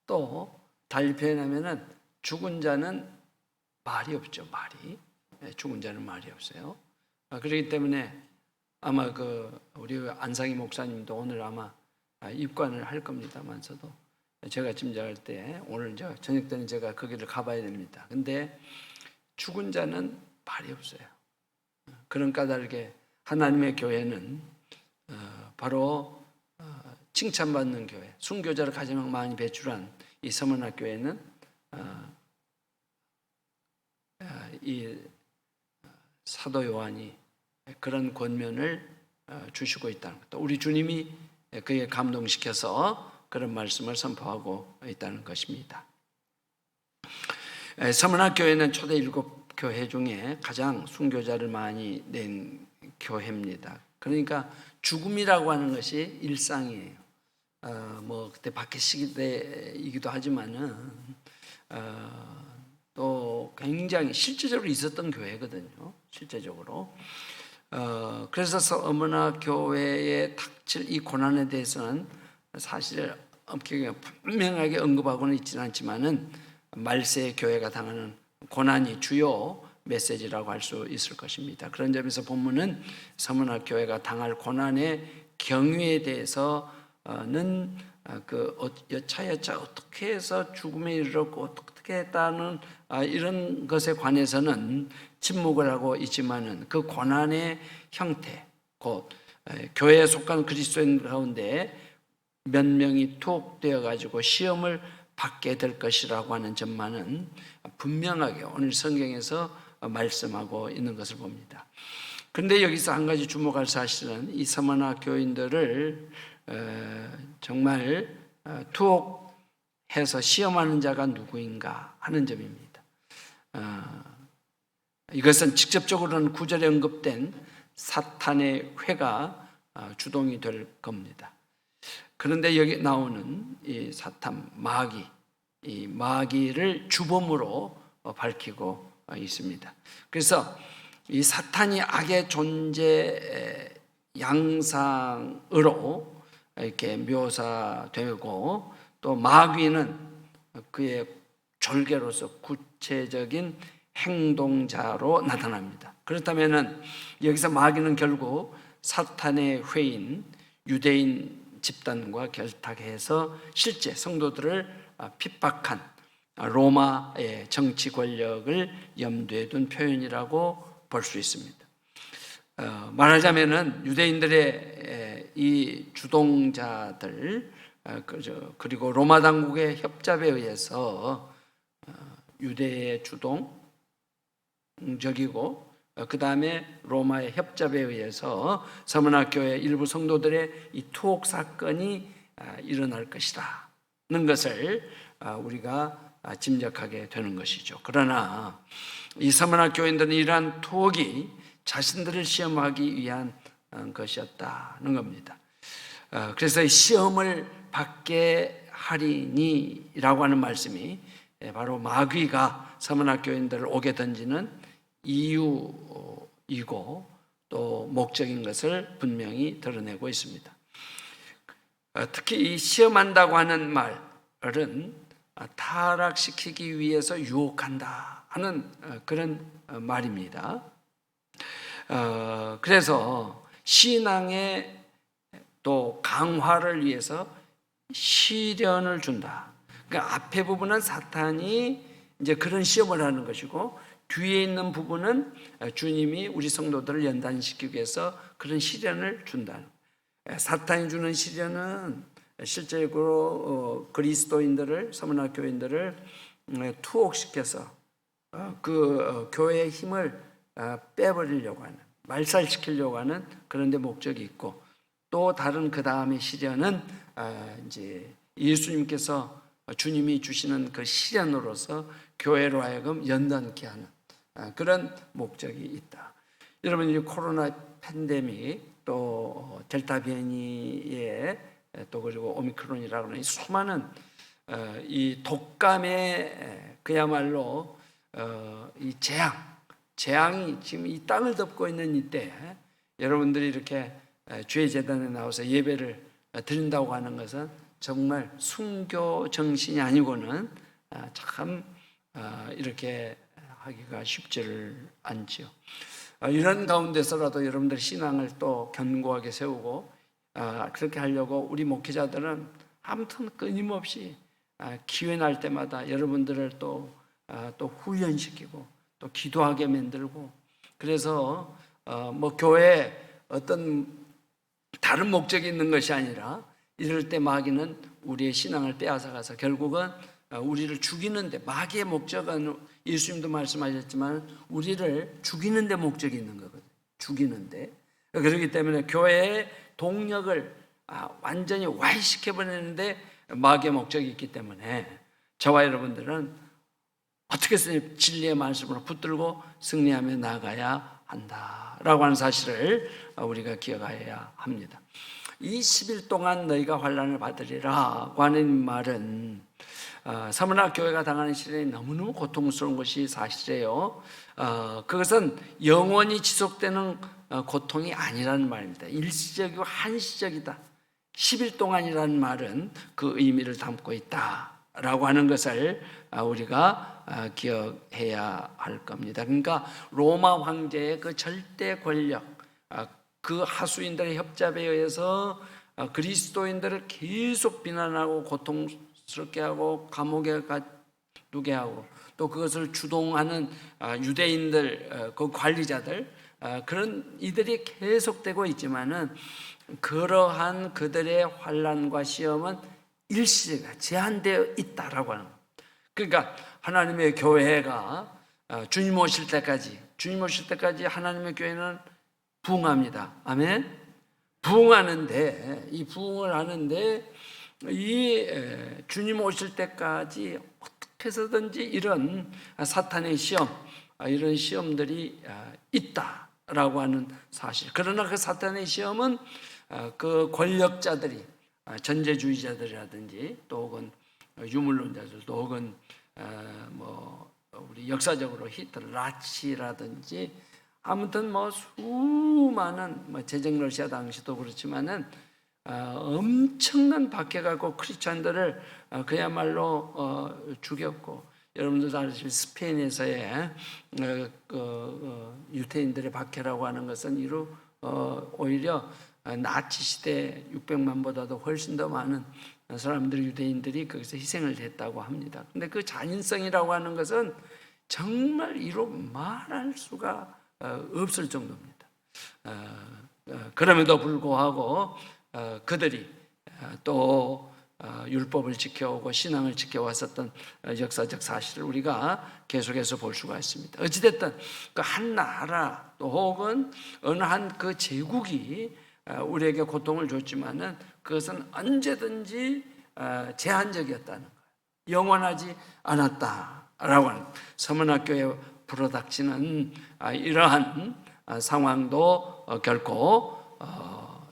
또 달리 표현하면은 죽은 자는 말이 없죠. 죽은 자는 말이 없어요. 그렇기 때문에 아마 우리 안상희 목사님도 오늘 아마 입관을 할 겁니다만서도 제가 짐작할 때 오늘 저녁 때는 제가 거기를 가봐야 됩니다. 근데 죽은 자는 말이 없어요. 그런 까닭에 하나님의 교회는 바로 칭찬받는 교회, 순교자를 가장 많이 배출한 이 서문학 교회는 이 사도 요한이 그런 권면을 주시고 있다는 것. 또 우리 주님이 그에 감동시켜서 그런 말씀을 선포하고 있다는 것입니다. 서문학 교회는 초대 7교회 중에 가장 순교자를 많이 낸 교회입니다. 그러니까 죽음이라고 하는 것이 일상이에요. 그때 박해 시대이기도 하지만은 또 굉장히 실제적으로 있었던 교회거든요. 실제적으로. 그래서 서문학 교회에 닥칠 이 고난에 대해서는 사실 분명하게 언급하고는 있지는 않지만은 말세의 교회가 당하는 고난이 주요 메시지라고 할 수 있을 것입니다. 그런 점에서 본문은 서문학 교회가 당할 고난의 경위에 대해서는 여차여차 어떻게 해서 죽음에 이르렀고 어떻게 했다는 이런 것에 관해서는 침묵을 하고 있지만은 그 고난의 형태, 곧 교회에 속한 그리스도인 가운데 몇 명이 투옥되어 가지고 시험을 받게 될 것이라고 하는 점만은 분명하게 오늘 성경에서 말씀하고 있는 것을 봅니다. 그런데 여기서 한 가지 주목할 사실은 이 서문학 교인들을 정말 투옥해서 시험하는 자가 누구인가 하는 점입니다. 이것은 직접적으로는 9절에 언급된 사탄의 회가 주동이 될 겁니다. 그런데 여기 나오는 이 사탄, 마귀, 이 마귀를 주범으로 밝히고 있습니다. 그래서 이 사탄이 악의 존재 양상으로 이렇게 묘사되고 또 마귀는 그의 졸개로서 구체적인 행동자로 나타납니다. 그렇다면은 여기서 마귀는 결국 사탄의 회인 유대인 집단과 결탁해서 실제 성도들을 핍박한 로마의 정치 권력을 염두에 둔 표현이라고 볼 수 있습니다. 말하자면은 유대인들의 이 주동자들 그리고 로마 당국의 협잡에 의해서 유대의 주동적이고 그 다음에 로마의 협잡에 의해서 서문학 교회 일부 성도들의 이 투옥 사건이 일어날 것이라는 것을 우리가 짐작하게 되는 것이죠. 그러나 이 서문학 교인들은 이러한 투옥이 자신들을 시험하기 위한 것이었다는 겁니다. 그래서 이 시험을 받게 하리니라고 하는 말씀이 바로 마귀가 서문학 교인들을 오게 던지는 이유이고 또 목적인 것을 분명히 드러내고 있습니다. 특히 이 시험한다고 하는 말은 타락시키기 위해서 유혹한다 하는 그런 말입니다. 그래서 신앙의 또 강화를 위해서 시련을 준다. 그러니까 앞에 부분은 사탄이 이제 그런 시험을 하는 것이고 뒤에 있는 부분은 주님이 우리 성도들을 연단시키기 위해서 그런 시련을 준다. 사탄이 주는 시련은 실제로 그리스도인들을 서문학 교인들을 투옥시켜서 그 교회의 힘을 빼버리려고 하는, 말살시키려고 하는 그런 데 목적이 있고 또 다른 그 다음의 시련은 이제 예수님께서 주님이 주시는 그 시련으로서 교회로 하여금 연단케 하는 그런 목적이 있다. 여러분 이 코로나 팬데믹 또 델타 변이에 또 그리고 오미크론이라고 하는 이 수많은 이 독감의 그야말로 이 재앙이 지금 이 땅을 덮고 있는 이때 여러분들이 이렇게 주의 재단에 나와서 예배를 드린다고 하는 것은 정말 순교 정신이 아니고는 참 이렇게 하기가 쉽지를 않지요. 이런 가운데서라도 여러분들 신앙을 또 견고하게 세우고 그렇게 하려고 우리 목회자들은 아무튼 끊임없이 기회 날 때마다 여러분들을 또 훈련시키고 또 기도하게 만들고 그래서 뭐 교회에 어떤 다른 목적이 있는 것이 아니라 이럴 때 마귀는 우리의 신앙을 빼앗아가서 결국은 우리를 죽이는데 마귀의 목적은 예수님도 말씀하셨지만 우리를 죽이는데 목적이 있는 거거든요. 죽이는데. 그렇기 때문에 교회의 동력을 완전히 와해시켜버리는데 마귀의 목적이 있기 때문에 저와 여러분들은 어떻게 해서 진리의 말씀으로 붙들고 승리하며 나아가야 한다라고 하는 사실을 우리가 기억해야 합니다. 이 10일 동안 너희가 환난을 받으리라고 하는 말은 서문학 교회가 당하는 시련이 너무너무 고통스러운 것이 사실이에요. 그것은 영원히 지속되는 고통이 아니라는 말입니다. 일시적이고 한시적이다. 10일 동안이라는 말은 그 의미를 담고 있다라고 하는 것을 우리가 기억해야 할 겁니다. 그러니까 로마 황제의 그 절대 권력, 그 하수인들의 협잡에 의해서 그리스도인들을 계속 비난하고 고통스럽게 하고 감옥에 가두게 하고 또 그것을 주동하는 유대인들, 그 관리자들 그런 이들이 계속되고 있지만은 그러한 그들의 환난과 시험은 일시가 제한되어 있다라고 하는 겁니다. 그러니까 하나님의 교회가 주님 오실 때까지 하나님의 교회는 부흥합니다. 아멘. 부흥하는데 이 부흥을 하는데 이 주님 오실 때까지 어떻게 해서든지 이런 사탄의 시험, 이런 시험들이 있다라고 하는 사실. 그러나 그 사탄의 시험은 그 권력자들이 전제주의자들이라든지 또 혹은 유물론자들 또 혹은 뭐 우리 역사적으로 히틀러, 나치라든지 아무튼 뭐 수많은 뭐 제정 러시아 당시도 그렇지만은 엄청난 박해가고 크리스천들을 그야말로 죽였고 여러분들 다 아시는 스페인에서의 유태인들의 박해라고 하는 것은 이루 오히려 나치 시대 600만보다도 훨씬 더 많은 사람들 유대인들이 거기서 희생을 했다고 합니다. 근데 그 잔인성이라고 하는 것은 정말 이루 말할 수가 없을 정도입니다. 그럼에도 불구하고 그들이 또 율법을 지켜오고 신앙을 지켜왔었던 역사적 사실을 우리가 계속해서 볼 수가 있습니다. 어찌됐든 그 한 나라 또 혹은 어느 한 그 제국이 우리에게 고통을 줬지만은 그것은 언제든지 제한적이었다는 거예요. 영원하지 않았다라고 하는 서문학교에 불어닥치는 이러한 상황도 결코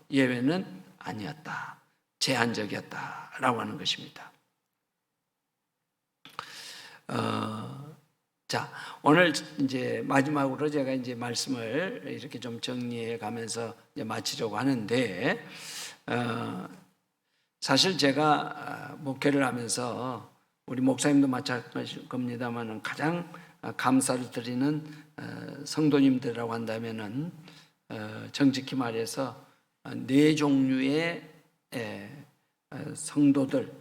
예외는 아니었다, 제한적이었다라고 하는 것입니다. 자, 오늘 이제 마지막으로 제가 이제 말씀을 이렇게 좀 정리해 가면서 이제 마치려고 하는데, 사실 제가 목회를 하면서 우리 목사님도 마찬가지일 겁니다만은 가장 감사를 드리는 성도님들이라고 한다면은 정직히 말해서 네 종류의 성도들,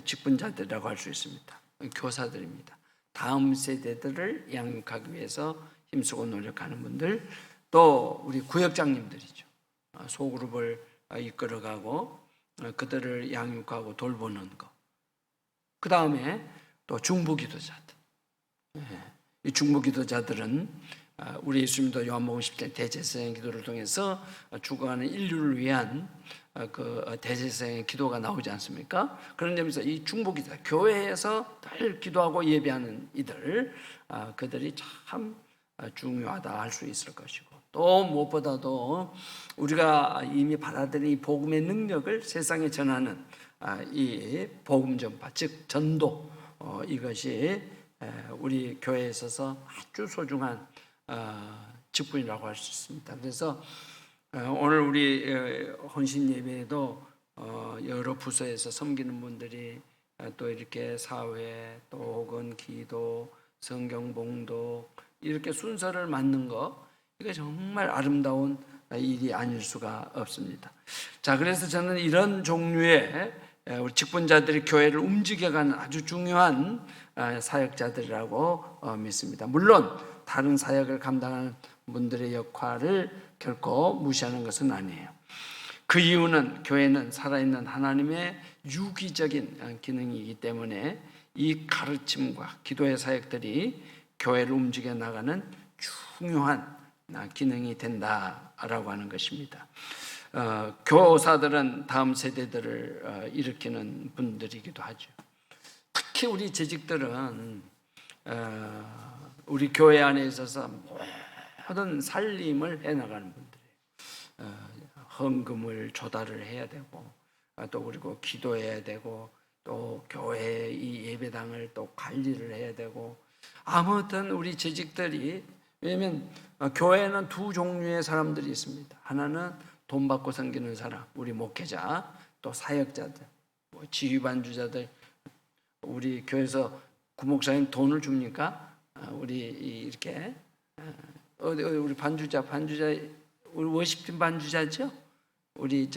직분자들이라고 할 수 있습니다. 교사들입니다. 다음 세대들을 양육하기 위해서 힘쓰고 노력하는 분들, 또 우리 구역장님들이죠. 소그룹을 이끌어가고 그들을 양육하고 돌보는 것. 그 다음에 또 중보기도자들. 이 중보기도자들은 우리 예수님도 요한복음 10장 대제사장 기도를 통해서 죽어가는 인류를 위한 그 대제사장의 기도가 나오지 않습니까? 그런 점에서 이 중보기도자, 교회에서 늘 기도하고 예배하는 이들, 그들이 참 중요하다 할 수 있을 것이고, 또 무엇보다도 우리가 이미 받아들인 이 복음의 능력을 세상에 전하는 이 복음 전파, 즉 전도, 이것이 우리 교회에 있어서 아주 소중한 직분이라고 할 수 있습니다. 그래서 오늘 우리 헌신 예배에도 여러 부서에서 섬기는 분들이 또 이렇게 사회, 또 혹은 기도, 성경 봉독 이렇게 순서를 맞는 거, 이게 정말 아름다운 일이 아닐 수가 없습니다. 자, 그래서 저는 이런 종류의 우리 직분자들이 교회를 움직여가는 아주 중요한 사역자들이라고 믿습니다. 물론 다른 사역을 감당하는 분들의 역할을 결코 무시하는 것은 아니에요. 그 이유는 교회는 살아있는 하나님의 유기적인 기능이기 때문에 이 가르침과 기도의 사역들이 교회를 움직여 나가는 중요한 기능이 된다라고 하는 것입니다. 교사들은 다음 세대들을 일으키는 분들이기도 하죠. 특히 우리 재직들은 우리 교회 안에 있어서 모든 살림을 해나가는 분들이에요. 헌금을 조달을 해야 되고, 또 그리고 기도해야 되고, 또 교회 이 예배당을 또 관리를 해야 되고, 아무튼 우리 재직들이, 왜냐하면 교회에는 두 종류의 사람들이 있습니다. 하나는 돈 받고 섬기는 사람, 우리 목회자, 또 사역자들, 지휘반주자들. 우리 교회에서 구목사님 돈을 줍니까? 우리 이렇게 우리 반주자, 우리 워십팀 반주자죠? 우리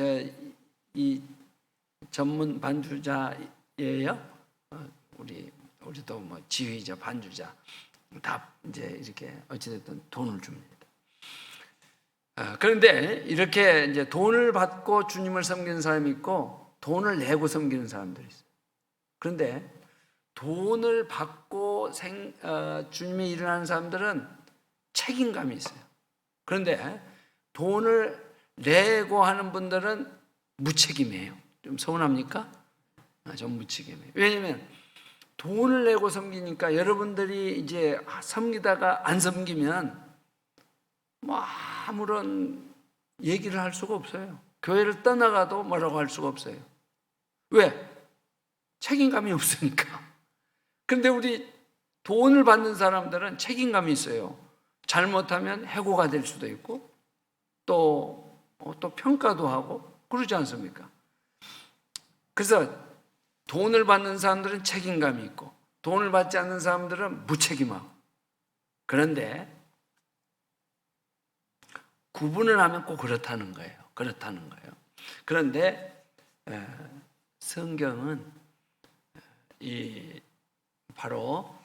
이 전문 반주자예요. 우리도 뭐 지휘자, 반주자 다 이제 이렇게 어찌됐든 돈을 줍니다. 그런데 이렇게 이제 돈을 받고 주님을 섬기는 사람이 있고 돈을 내고 섬기는 사람들이 있어요. 그런데 돈을 받고 주님의 일을 하는 사람들은 책임감이 있어요. 그런데 돈을 내고 하는 분들은 무책임해요. 좀 서운합니까? 좀 무책임해요. 왜냐하면 돈을 내고 섬기니까 여러분들이 이제 섬기다가 안 섬기면 뭐 아무런 얘기를 할 수가 없어요. 교회를 떠나가도 뭐라고 할 수가 없어요. 왜? 책임감이 없으니까. 그런데 우리 돈을 받는 사람들은 책임감이 있어요. 잘못하면 해고가 될 수도 있고 또 평가도 하고 그러지 않습니까? 그래서 돈을 받는 사람들은 책임감이 있고 돈을 받지 않는 사람들은 무책임하고. 그런데 구분을 하면 꼭 그렇다는 거예요. 그런데 성경은 바로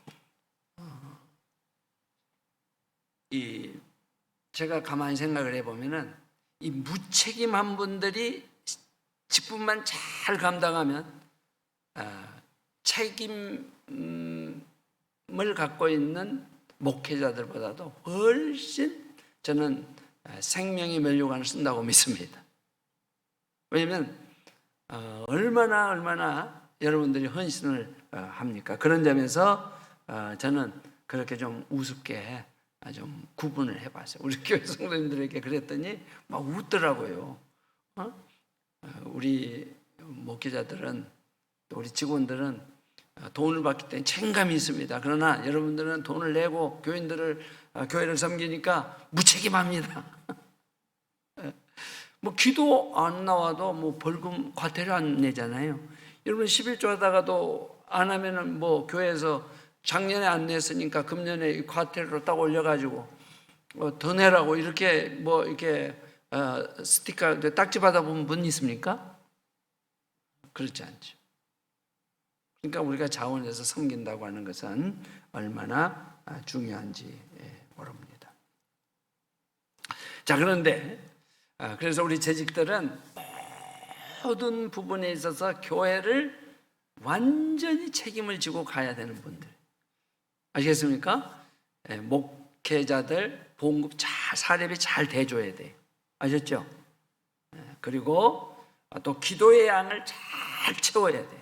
제가 가만히 생각을 해보면은 이 무책임한 분들이 직분만 잘 감당하면 책임을 갖고 있는 목회자들보다도 훨씬 저는 생명의 면류관을 쓴다고 믿습니다. 왜냐하면 얼마나 여러분들이 헌신을 합니까? 그런 점에서 저는 그렇게 좀 우습게 좀 구분을 해봤어요. 우리 교회 성도님들에게 그랬더니 막 웃더라고요. 우리 목회자들은 또 우리 직원들은 돈을 받기 때문에 책임감이 있습니다. 그러나 여러분들은 돈을 내고 교회를 섬기니까 무책임합니다. 뭐 기도 안 나와도 뭐 벌금 과태료 안 내잖아요. 여러분 11조 하다가도 안 하면은 뭐 교회에서 작년에 안 냈으니까 금년에 과태료로 딱 올려가지고 더 내라고 이렇게 뭐 이렇게 스티커 딱지 받아본 분 있습니까? 그렇지 않죠. 그러니까 우리가 자원해서 섬긴다고 하는 것은 얼마나 중요한지 모릅니다. 자, 그런데 그래서 우리 재직들은 모든 부분에 있어서 교회를 완전히 책임을 지고 가야 되는 분들. 아시겠습니까? 목회자들 봉급 사례비 잘 대줘야 돼요. 아셨죠? 그리고 또 기도의 양을 잘 채워야 돼요.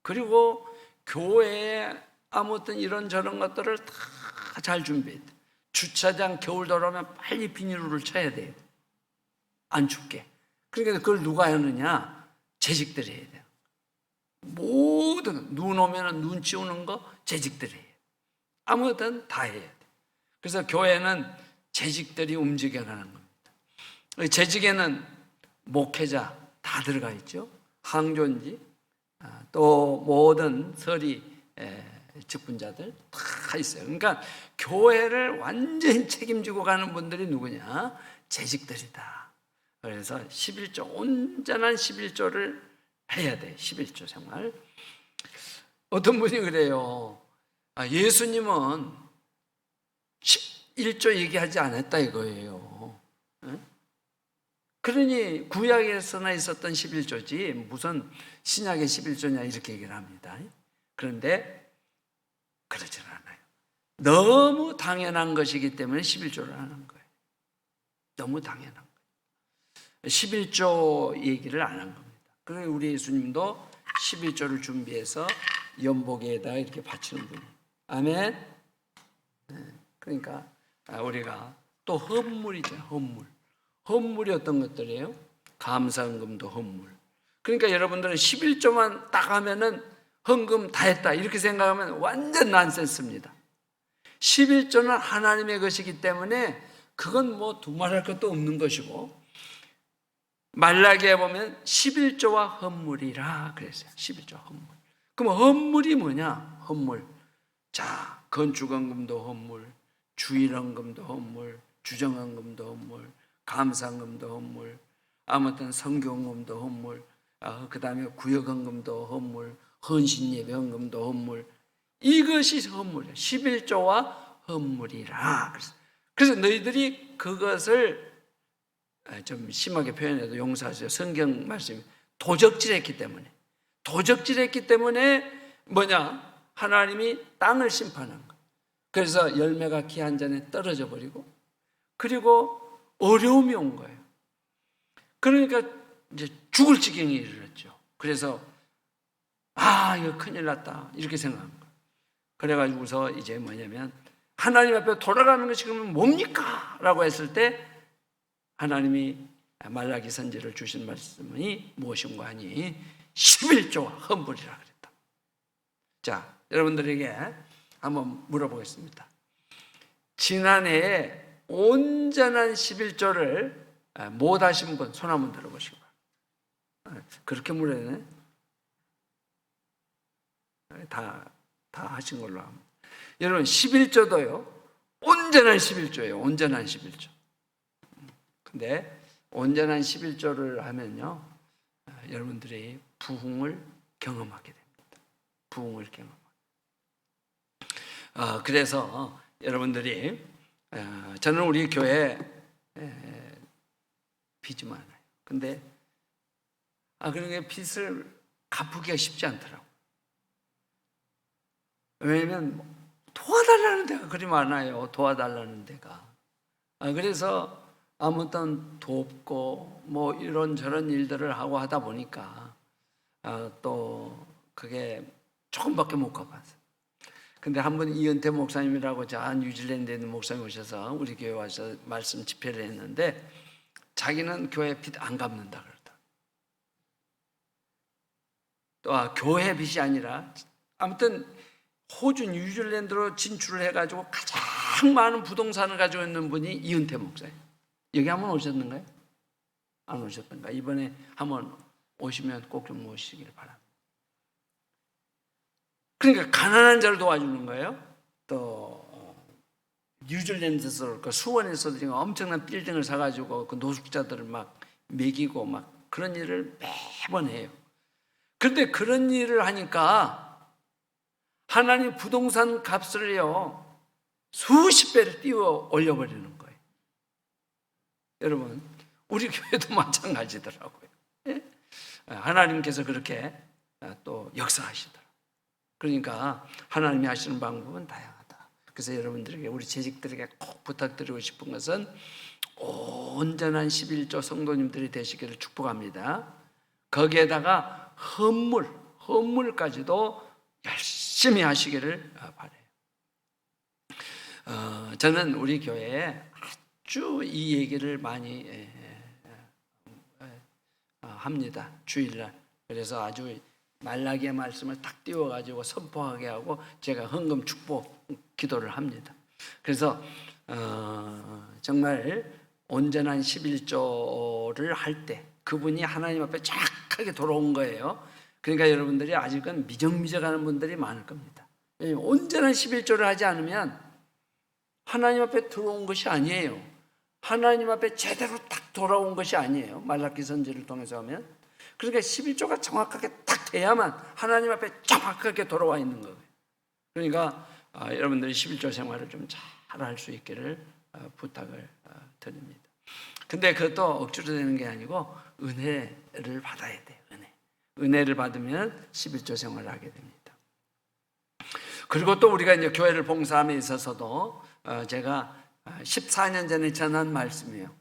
그리고 교회에 아무튼 이런저런 것들을 다 잘 준비해야 돼요. 주차장 겨울 들어오면 빨리 비닐을 쳐야 돼요. 안 춥게. 그러니까 그걸 누가 하느냐? 재직들이 해야 돼요. 모든 눈 오면 눈 치우는 거 재직들이 해요. 아무튼 다 해야 돼요. 그래서 교회는 재직들이 움직여가는 겁니다. 재직에는 목회자 다 들어가 있죠. 항존지 또 모든 서리 직분자들 다 있어요. 그러니까 교회를 완전히 책임지고 가는 분들이 누구냐? 재직들이다. 그래서 11조, 온전한 11조를 해야 돼. 11조 생활. 어떤 분이 그래요. 예수님은 11조 얘기하지 않았다 이거예요. 그러니 구약에서나 있었던 11조지 무슨 신약의 11조냐 이렇게 얘기를 합니다. 그런데 그러질 않아요. 너무 당연한 것이기 때문에 11조를 하는 거예요. 너무 당연한 거예요. 11조 얘기를 안 한 겁니다. 그래서 우리 예수님도 11조를 준비해서 연복에다 이렇게 바치는 분이에요. 아멘. 그러니까 우리가 또 헌물이죠. 헌물이 어떤 것들이에요? 감사헌금도 헌물. 그러니까 여러분들은 11조만 딱 하면은 헌금 다 했다 이렇게 생각하면 완전 난센스입니다. 11조는 하나님의 것이기 때문에 그건 뭐 두말할 것도 없는 것이고, 말라기에 보면 11조와 헌물이라 그랬어요. 11조 헌물. 그럼 헌물이 뭐냐? 헌물. 자, 건축헌금도 헌물, 주일헌금도 헌물, 주정헌금도 헌물, 감사헌금도 헌물, 아무튼 성교헌금도 헌물, 그 다음에 구역헌금도 헌물, 헌신예배헌금도 헌물. 이것이 헌물이에요. 11조와 헌물이라. 그래서 너희들이 그것을 좀 심하게 표현해도 용서하세요. 성경 말씀이 도적질했기 때문에 뭐냐? 하나님이 땅을 심판한 거예요. 그래서 열매가 기한 전에 떨어져 버리고, 그리고 어려움이 온 거예요. 그러니까 이제 죽을 지경에 이르렀죠. 그래서 이거 큰일 났다 이렇게 생각한 거예요. 그래가지고서 이제 뭐냐면 하나님 앞에 돌아가는 것이 그러면 뭡니까? 라고 했을 때 하나님이 말라기 선지를 주신 말씀이 무엇인가 하니 11조와 헌물이라 그랬다. 자, 여러분들에게 한번 물어보겠습니다. 지난해에 온전한 11조를 못 하신 분 손 한번 들어보시고. 그렇게 물어야 다 하신 걸로 합니다. 여러분 11조도요 온전한 11조예요. 온전한 11조. 근데 온전한 11조를 하면요 여러분들이 부흥을 경험하게 됩니다. 부흥을 경험하게. 그래서 여러분들이 저는 우리 교회 빚이 많아요. 근데 그러니까 빚을 갚기가 쉽지 않더라고요. 왜냐면 도와달라는 데가 그리 많아요. 도와달라는 데가. 그래서 아무튼 돕고 뭐 이런저런 일들을 하고 하다 보니까 또 그게 조금밖에 못 가봤어요. 근데 한 번 이은태 목사님이라고 뉴질랜드에 있는 목사님 오셔서 우리 교회 와서 말씀 집회를 했는데 자기는 교회 빚 안 갚는다 그러더라고요. 또 교회 빚이 아니라 아무튼 호주 뉴질랜드로 진출을 해가지고 가장 많은 부동산을 가지고 있는 분이 이은태 목사님. 여기 한번 오셨는가요? 안 오셨던가? 이번에 한번 오시면 꼭 좀 모시길 바랍니다. 그러니까 가난한 자를 도와주는 거예요. 또 뉴질랜드에서 그 수원에서도 지금 엄청난 빌딩을 사가지고 그 노숙자들을 막 먹이고 막 그런 일을 매번 해요. 그런데 그런 일을 하니까 하나님 부동산 값을요 수십 배를 띄워 올려버리는 거예요. 여러분, 우리 교회도 마찬가지더라고요. 예? 하나님께서 그렇게 또 역사하시더라고요. 그러니까 하나님이 하시는 방법은 다양하다. 그래서 여러분들에게, 우리 재직들에게 꼭 부탁드리고 싶은 것은 온전한 11조 성도님들이 되시기를 축복합니다. 거기에다가 헌물까지도 열심히 하시기를 바라요. 저는 우리 교회에 아주 이 얘기를 많이 합니다. 주일날. 그래서 아주 말라기의 말씀을 딱 띄워가지고 선포하게 하고 제가 헌금 축복 기도를 합니다. 그래서 정말 온전한 11조를 할 때 그분이 하나님 앞에 정확하게 돌아온 거예요. 그러니까 여러분들이 아직은 미적미적하는 분들이 많을 겁니다. 온전한 11조를 하지 않으면 하나님 앞에 들어온 것이 아니에요. 하나님 앞에 제대로 딱 돌아온 것이 아니에요. 말라기 선지를 통해서 하면. 그러니까 11조가 정확하게 딱 돼야만 하나님 앞에 정확하게 돌아와 있는 거예요. 그러니까 여러분들이 11조 생활을 좀 잘 할 수 있기를 부탁을 드립니다. 근데 그것도 억지로 되는 게 아니고 은혜를 받아야 돼요. 은혜를 받으면 11조 생활을 하게 됩니다. 그리고 또 우리가 이제 교회를 봉사함에 있어서도 제가 14년 전에 전한 말씀이에요.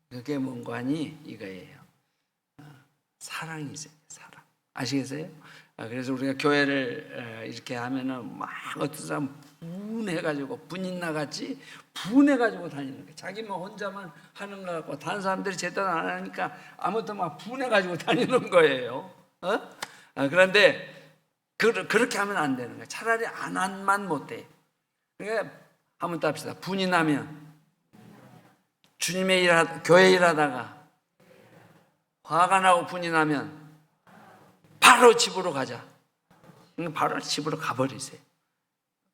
그게 뭔가 하니 이거예요. 사랑이세요. 사랑. 아시겠어요? 그래서 우리가 교회를 이렇게 하면은 막 어떤 사람 분해가지고 분인 나같이 분해가지고 다니는 거예요. 자기만 혼자만 하는 것 같고 다른 사람들이 제대로 안 하니까 아무튼 막 분해가지고 다니는 거예요. 그런데 그렇게 하면 안 되는 거예요. 차라리 안 한만 못해. 그러니까 한번 답시다. 분이 나면 주님의 교회 일하다가 화가 나고 분이 나면 바로 집으로 가자. 바로 집으로 가버리세요.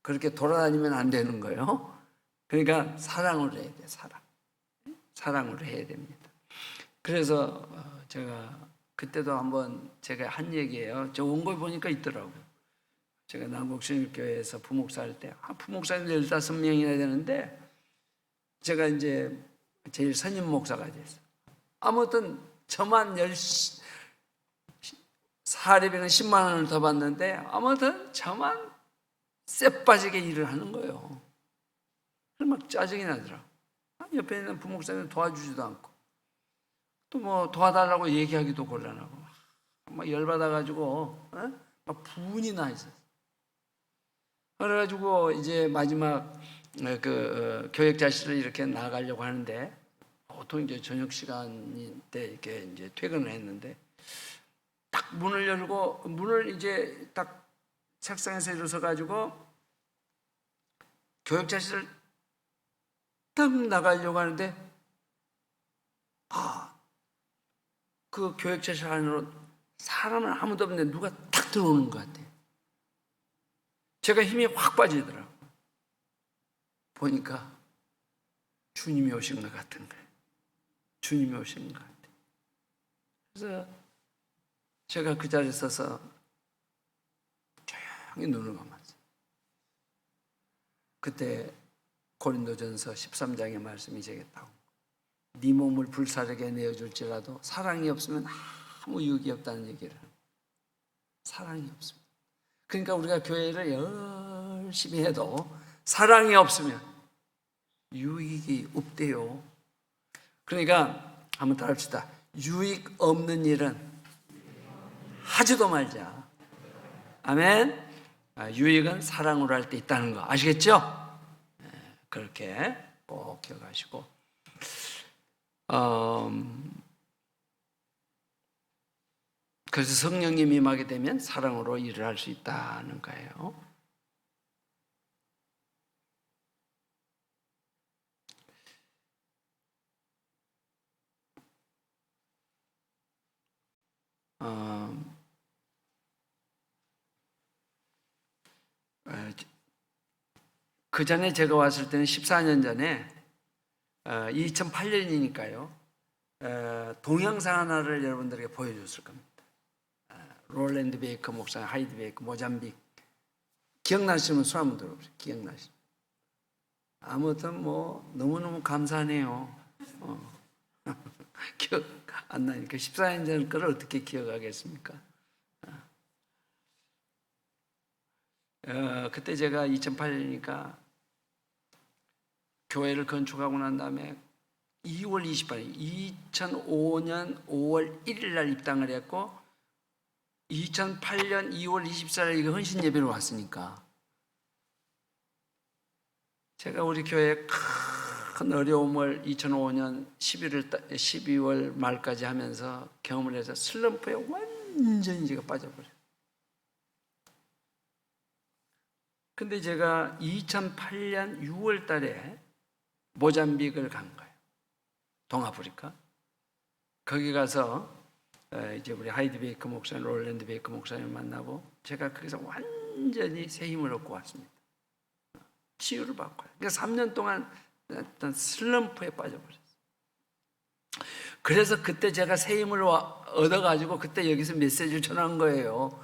그렇게 돌아다니면 안 되는 거예요. 그러니까 사랑으로 해야 돼요. 사랑으로 해야 됩니다. 그래서 제가 그때도 한번 제가 한 얘기예요. 저 원고에 보니까 있더라고요. 제가 남국신일교회에서 부목사 할 때 부목사님 15명이나 되는데 제가 이제 제일 선임 목사가 됐어요. 아무튼 저만 사례비는 10만 원을 더 받는데 아무튼 저만 쎄 빠지게 일을 하는 거예요. 그래서 막 짜증이 나더라고요. 옆에 있는 부목사님 도와주지도 않고 또 뭐 도와달라고 얘기하기도 곤란하고 막 열받아가지고 막 분이 나 있었어요. 그래가지고 이제 마지막 교역자실을 이렇게 나가려고 하는데 보통 이제 저녁 시간 때 이렇게 이제 퇴근을 했는데 딱 문을 열고 문을 이제 딱 책상에서 일어서 가지고 교역자실을 딱 나가려고 하는데 그 교역자실 안으로 사람은 아무도 없는데 누가 딱 들어오는 것 같아요. 제가 힘이 확 빠지더라고요. 보니까 주님이 오신 것 같은 거예요. 주님이 오신 것 같아요. 그래서 제가 그 자리에 서서 조용히 눈을 감았어요. 그때 고린도전서 13장의 말씀이 제게 딱 네 몸을 불사르게 내어줄지라도 사랑이 없으면 아무 유익이 없다는 얘기를 합니다. 사랑이 없습니다. 그러니까 우리가 교회를 열심히 해도 사랑이 없으면 유익이 없대요. 그러니까 한번 따라합시다. 유익 없는 일은 하지도 말자. 아멘. 유익은 사랑으로 할 때 있다는 거 아시겠죠? 그렇게 꼭 기억하시고, 그래서 성령님이 임하게 되면 사랑으로 일을 할 수 있다는 거예요. 그 전에 제가 왔을 때는 14년 전에 2008년이니까요. 동영상 하나를 여러분들에게 보여줬을 겁니다. 롤랜드 베이커 목사, 하이드 베이커, 모잠빅. 기억나시면 손 한번 들어보세요. 기억나시면. 아무튼 뭐 너무너무 감사하네요. 기억 안 나니까 14년 전 거를 어떻게 기억하겠습니까? 그때 제가 2008년이니까 교회를 건축하고 난 다음에 2월 28일 2005년 5월 1일 날 입당을 했고 2008년 2월 24일 헌신 예배로 왔으니까 제가 우리 교회에 큰 어려움을 2005년 12월 말까지 하면서 경험을 해서 슬럼프에 완전히 제가 빠져버려요. 근데 제가 2008년 6월 달에 모잠빅을 간 거예요. 동아프리카. 거기 가서 이제 우리 하이드 베이커 목사님, 롤랜드 베이커 목사님을 만나고 제가 거기서 완전히 새 힘을 얻고 왔습니다. 치유를 받고요. 그러니까 3년 동안 어떤 슬럼프에 빠져버렸어요. 그래서 그때 제가 새 힘을 얻어가지고 그때 여기서 메시지를 전한 거예요.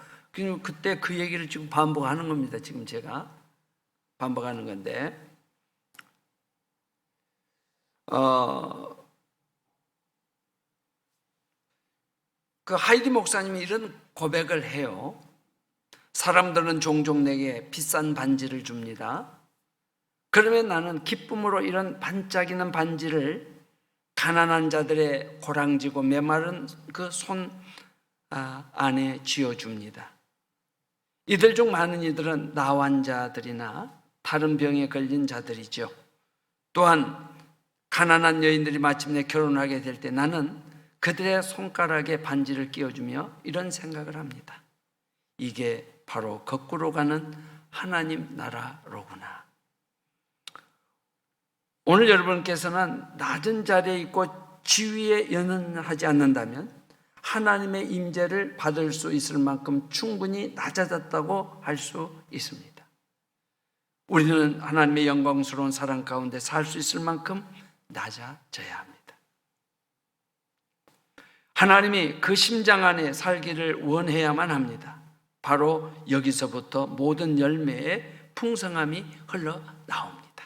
그때 그 얘기를 지금 반복하는 겁니다. 지금 제가 반복하는 건데, 그 하이디 목사님이 이런 고백을 해요. 사람들은 종종 내게 비싼 반지를 줍니다. 그러면 나는 기쁨으로 이런 반짝이는 반지를 가난한 자들의 고랑지고 메마른 그 손 안에 쥐어줍니다. 이들 중 많은 이들은 나환자들이나 다른 병에 걸린 자들이죠. 또한 가난한 여인들이 마침내 결혼하게 될 때 나는 그들의 손가락에 반지를 끼워주며 이런 생각을 합니다. 이게 바로 거꾸로 가는 하나님 나라로구나. 오늘 여러분께서는 낮은 자리에 있고 지위에 연연하지 않는다면 하나님의 임재를 받을 수 있을 만큼 충분히 낮아졌다고 할 수 있습니다. 우리는 하나님의 영광스러운 사랑 가운데 살 수 있을 만큼 낮아져야 합니다. 하나님이 그 심장 안에 살기를 원해야만 합니다. 바로 여기서부터 모든 열매의 풍성함이 흘러나옵니다.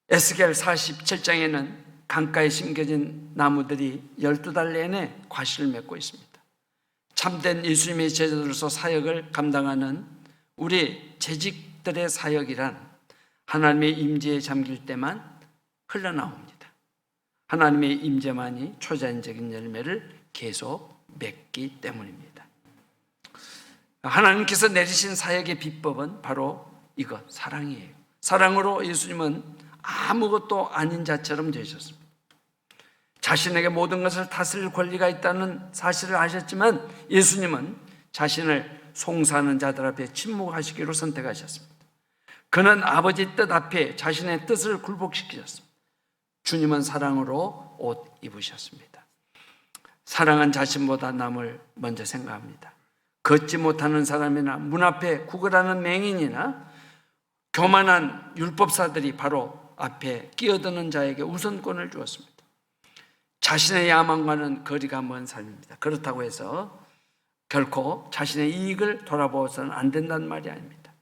에스겔 47장에는 강가에 심겨진 나무들이 12달 내내 과실을 맺고 있습니다. 참된 예수님의 제자들로서 사역을 감당하는 우리 재직들의 사역이란 하나님의 임재에 잠길 때만 흘러나옵니다. 하나님의 임재만이 초자연적인 열매를 계속 맺기 때문입니다. 하나님께서 내리신 사역의 비법은 바로 이것, 사랑이에요. 사랑으로 예수님은 아무것도 아닌 자처럼 되셨습니다. 자신에게 모든 것을 다스릴 권리가 있다는 사실을 아셨지만 예수님은 자신을 송사하는 자들 앞에 침묵하시기로 선택하셨습니다. 그는 아버지 뜻 앞에 자신의 뜻을 굴복시키셨습니다. 주님은 사랑으로 옷 입으셨습니다. 사랑한 자신보다 남을 먼저 생각합니다. 걷지 못하는 사람이나 문 앞에 구걸하는 맹인이나 교만한 율법사들이 바로 앞에 끼어드는 자에게 우선권을 주었습니다. 자신의 야망과는 거리가 먼 삶입니다. 그렇다고 해서 결코 자신의 이익을 돌아보아서는 안 된다는 말이 아닙니다.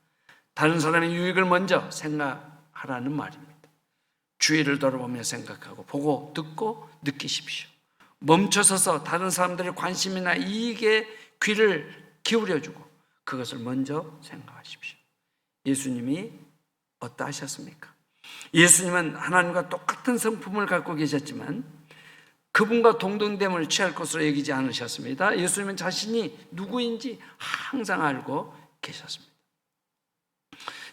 다른 사람의 유익을 먼저 생각하라는 말입니다. 주위를 돌아보며 생각하고 보고 듣고 느끼십시오. 멈춰서서 다른 사람들의 관심이나 이익에 귀를 기울여주고 그것을 먼저 생각하십시오. 예수님이 어떠하셨습니까? 예수님은 하나님과 똑같은 성품을 갖고 계셨지만 그분과 동등됨을 취할 것으로 여기지 않으셨습니다. 예수님은 자신이 누구인지 항상 알고 계셨습니다.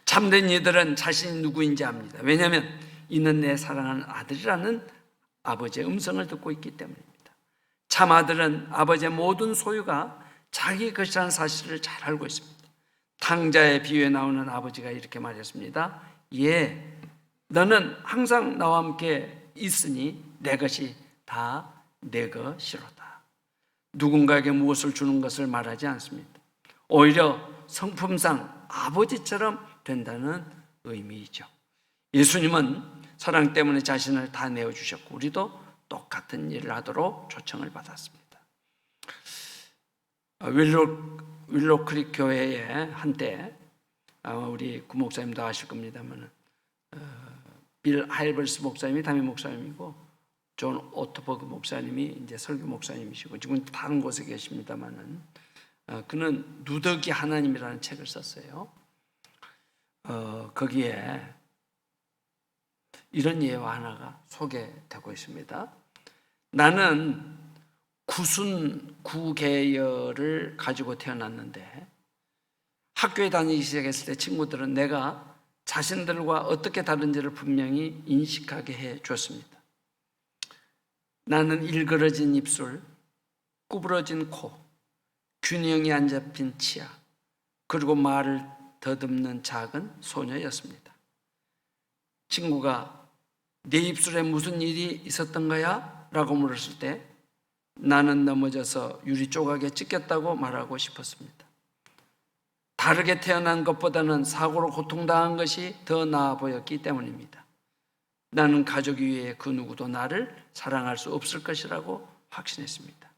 참된 이들은 자신이 누구인지 압니다. 왜냐하면 이는 내 사랑하는 아들이라는 아버지의 음성을 듣고 있기 때문입니다. 참 아들은 아버지의 모든 소유가 자기 것이라는 사실을 잘 알고 있습니다. 탕자의 비유에 나오는 아버지가 이렇게 말했습니다. 예, 너는 항상 나와 함께 있으니 내 것이 다 내 것이로다. 누군가에게 무엇을 주는 것을 말하지 않습니다. 오히려 성품상 아버지처럼 된다는 의미이죠. 예수님은 사랑 때문에 자신을 다 내어주셨고 우리도 똑같은 일을 하도록 초청을 받았습니다. 윌로크릭 교회에 한때 우리 구목사님도 아실 겁니다만 빌 하일버스 목사님이 담임 목사님이고 존 오토버그 목사님이 이제 설교 목사님이시고 지금 다른 곳에 계십니다만은 그는 누더기 하나님이라는 책을 썼어요. 거기에 이런 예화 하나가 소개되고 있습니다. 나는 구계열을 가지고 태어났는데 학교에 다니기 시작했을 때 친구들은 내가 자신들과 어떻게 다른지를 분명히 인식하게 해 줬습니다. 나는 일그러진 입술, 구부러진 코, 균형이 안 잡힌 치아, 그리고 말을 더듬는 작은 소녀였습니다. 친구가 내 입술에 무슨 일이 있었던 거야? 라고 물었을 때 나는 넘어져서 유리 조각에 찢겼다고 말하고 싶었습니다. 다르게 태어난 것보다는 사고로 고통당한 것이 더 나아 보였기 때문입니다. 나는 가족 위에 그 누구도 나를 사랑할 수 없을 것이라고 확신했습니다.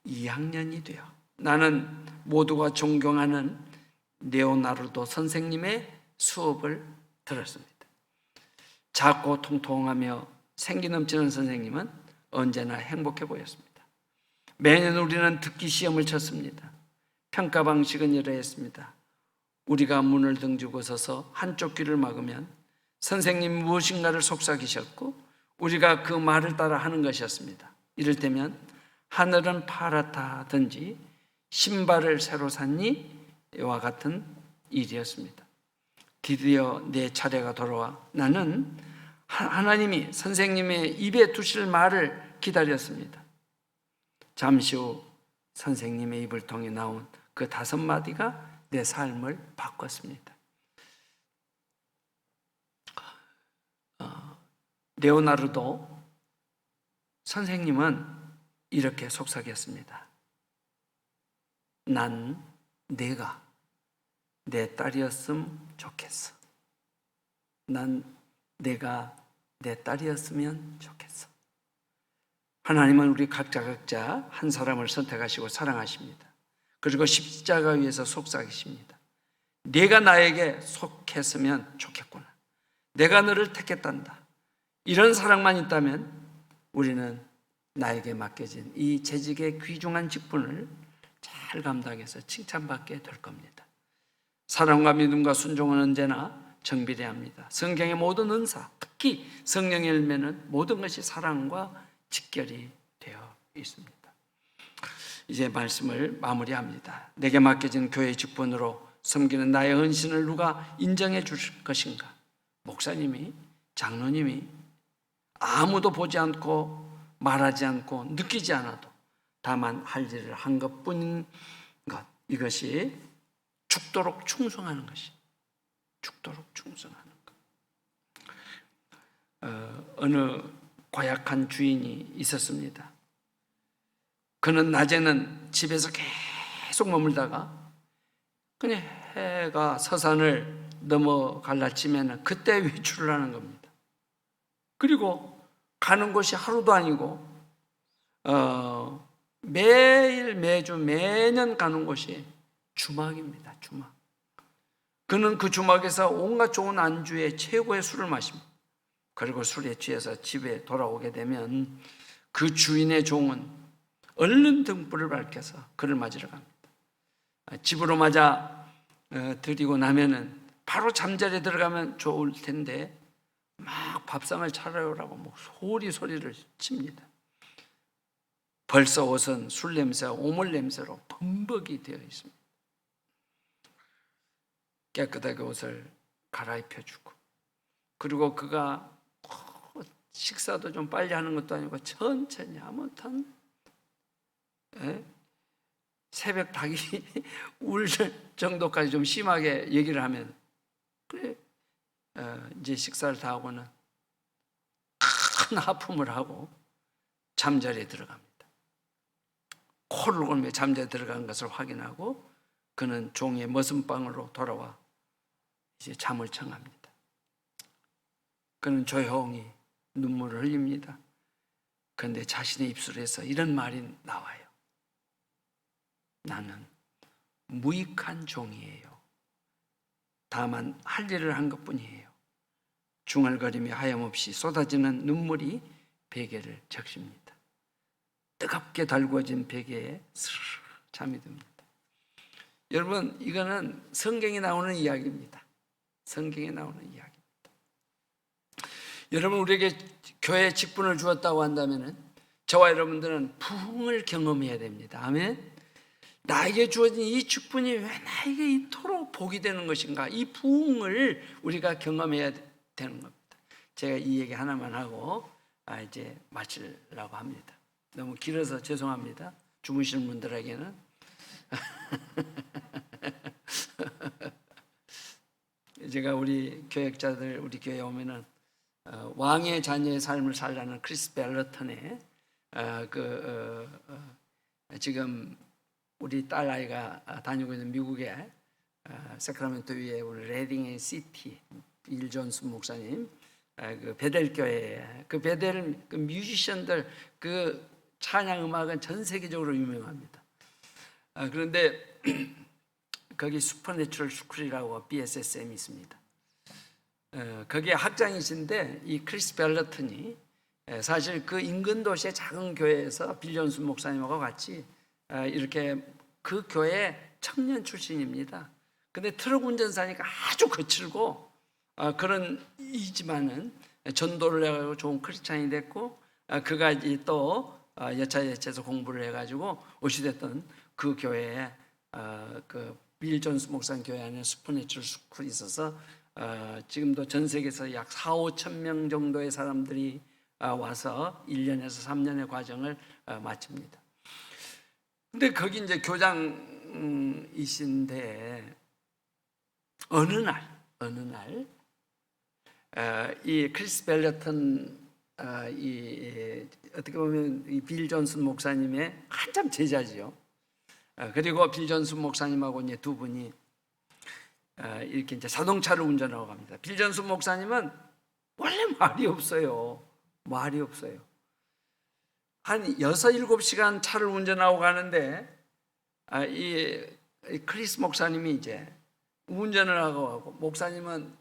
2학년이 되어 나는 모두가 존경하는 레오나르도 선생님의 수업을 들었습니다. 작고 통통하며 생기 넘치는 선생님은 언제나 행복해 보였습니다. 매년 우리는 듣기 시험을 쳤습니다. 평가 방식은 이러했습니다. 우리가 문을 등지고 서서 한쪽 귀를 막으면 선생님이 무엇인가를 속삭이셨고 우리가 그 말을 따라 하는 것이었습니다. 이를테면 하늘은 파랗다든지 신발을 새로 샀니와 같은 일이었습니다. 드디어 내 차례가 돌아와 나는 하나님이 선생님의 입에 두실 말을 기다렸습니다. 잠시 후 선생님의 입을 통해 나온 그 5마디가 내 삶을 바꿨습니다. 레오나르도 선생님은 이렇게 속삭였습니다. 난 내가 내 딸이었으면 좋겠어. 난 내가 내 딸이었으면 좋겠어. 하나님은 우리 각자 한 사람을 선택하시고 사랑하십니다. 그리고 십자가 위에서 속삭이십니다. 네가 나에게 속했으면 좋겠구나. 내가 너를 택했단다. 이런 사랑만 있다면 우리는 나에게 맡겨진 이 재직의 귀중한 직분을 잘 감당해서 칭찬받게 될 겁니다. 사랑과 믿음과 순종은 언제나 정비례합니다. 성경의 모든 은사, 특히 성령의 열매는 모든 것이 사랑과 직결이 되어 있습니다. 이제 말씀을 마무리합니다. 내게 맡겨진 교회의 직분으로 섬기는 나의 헌신을 누가 인정해 주실 것인가? 목사님이, 장로님이 아무도 보지 않고 말하지 않고 느끼지 않아도 다만 할 일을 한 것뿐인 것, 이것이 죽도록 충성하는 것이 죽도록 충성하는 것. 어느 고약한 주인이 있었습니다. 그는 낮에는 집에서 계속 머물다가 그냥 해가 서산을 넘어갈 날쯤에는 그때 외출을 하는 겁니다. 그리고 가는 곳이 하루도 아니고 매일 매주 매년 가는 곳이 주막입니다. 주막. 그는 그 주막에서 온갖 좋은 안주에 최고의 술을 마십니다. 그리고 술에 취해서 집에 돌아오게 되면 그 주인의 종은 얼른 등불을 밝혀서 그를 맞으러 갑니다. 집으로 맞아 드리고 나면은 바로 잠자리에 들어가면 좋을 텐데 막 밥상을 차려오라고 뭐 소리를 칩니다. 벌써 옷은 술 냄새와 오물 냄새로 범벅이 되어 있습니다. 깨끗하게 옷을 갈아입혀주고, 그리고 그가 식사도 좀 빨리 하는 것도 아니고 천천히 아무튼 새벽 닭이 울 정도까지 좀 심하게 얘기를 하면 그래 이제 식사를 다 하고는 큰 하품을 하고 잠자리에 들어갑니다. 코를 골며 잠자리에 들어간 것을 확인하고 그는 종의 머슴방으로 돌아와 이제 잠을 청합니다. 그는 조용히 눈물을 흘립니다. 그런데 자신의 입술에서 이런 말이 나와요. 나는 무익한 종이에요. 다만 할 일을 한 것뿐이에요. 중얼거리며 하염없이 쏟아지는 눈물이 베개를 적십니다. 뜨겁게 달구어진 베개에 스르르 잠이 듭니다. 여러분, 이거는 성경에 나오는 이야기입니다. 성경에 나오는 이야기입니다. 여러분, 우리에게 교회 직분을 주었다고 한다면 저와 여러분들은 부흥을 경험해야 됩니다. 아멘. 나에게 주어진 이 직분이 왜 나에게 이토록 복이 되는 것인가? 이 부흥을 우리가 경험해야 되는 겁니다. 제가 이 얘기 하나만 하고 이제 마치려고 합니다. 너무 길어서 죄송합니다. 주무시는 분들에게는. 제가 우리 교역자들 우리 교회에 오면은 왕의 자녀의 삶을 살라는 크리스 벨러턴의 지금 우리 딸 아이가 다니고 있는 미국의 세크라멘토 위에 우리 레딩 시티 빌 존스 목사님 그 베델 교회 그 베델 그 뮤지션들 그 찬양 음악은 전 세계적으로 유명합니다. 그런데 거기 슈퍼내추럴 스쿨이라고 BSSM이 있습니다. 거기에 학장이신데 이 크리스 벨러튼이 사실 그 인근 도시의 작은 교회에서 빌 존스 목사님하고 같이 이렇게 그 교회 청년 출신입니다. 근데 트럭 운전사니까 아주 거칠고 그런 이지만은 전도를 해가지고 좋은 크리스찬이 됐고 그가 이제 또 여차여차해서 공부를 해가지고 어찌됐든 그 교회에 그 빌 존스 목사님 교회 안에 슈퍼내추럴 스쿨이 있어서 지금도 전 세계에서 약 4-5천 명 정도의 사람들이 와서 1년에서 3년의 과정을 마칩니다. 근데 거기 이제 교장이신데 어느 날 이 크리스 벨러튼 어떻게 보면 이 빌 존슨 목사님의 한참 제자지요. 그리고 빌 존슨 목사님하고 이제 두 분이 이렇게 이제 자동차를 운전하고 갑니다. 빌 존슨 목사님은 원래 말이 없어요. 말이 없어요. 한 6-7시간 차를 운전하고 가는데 이 크리스 목사님이 이제 운전을 하고 목사님은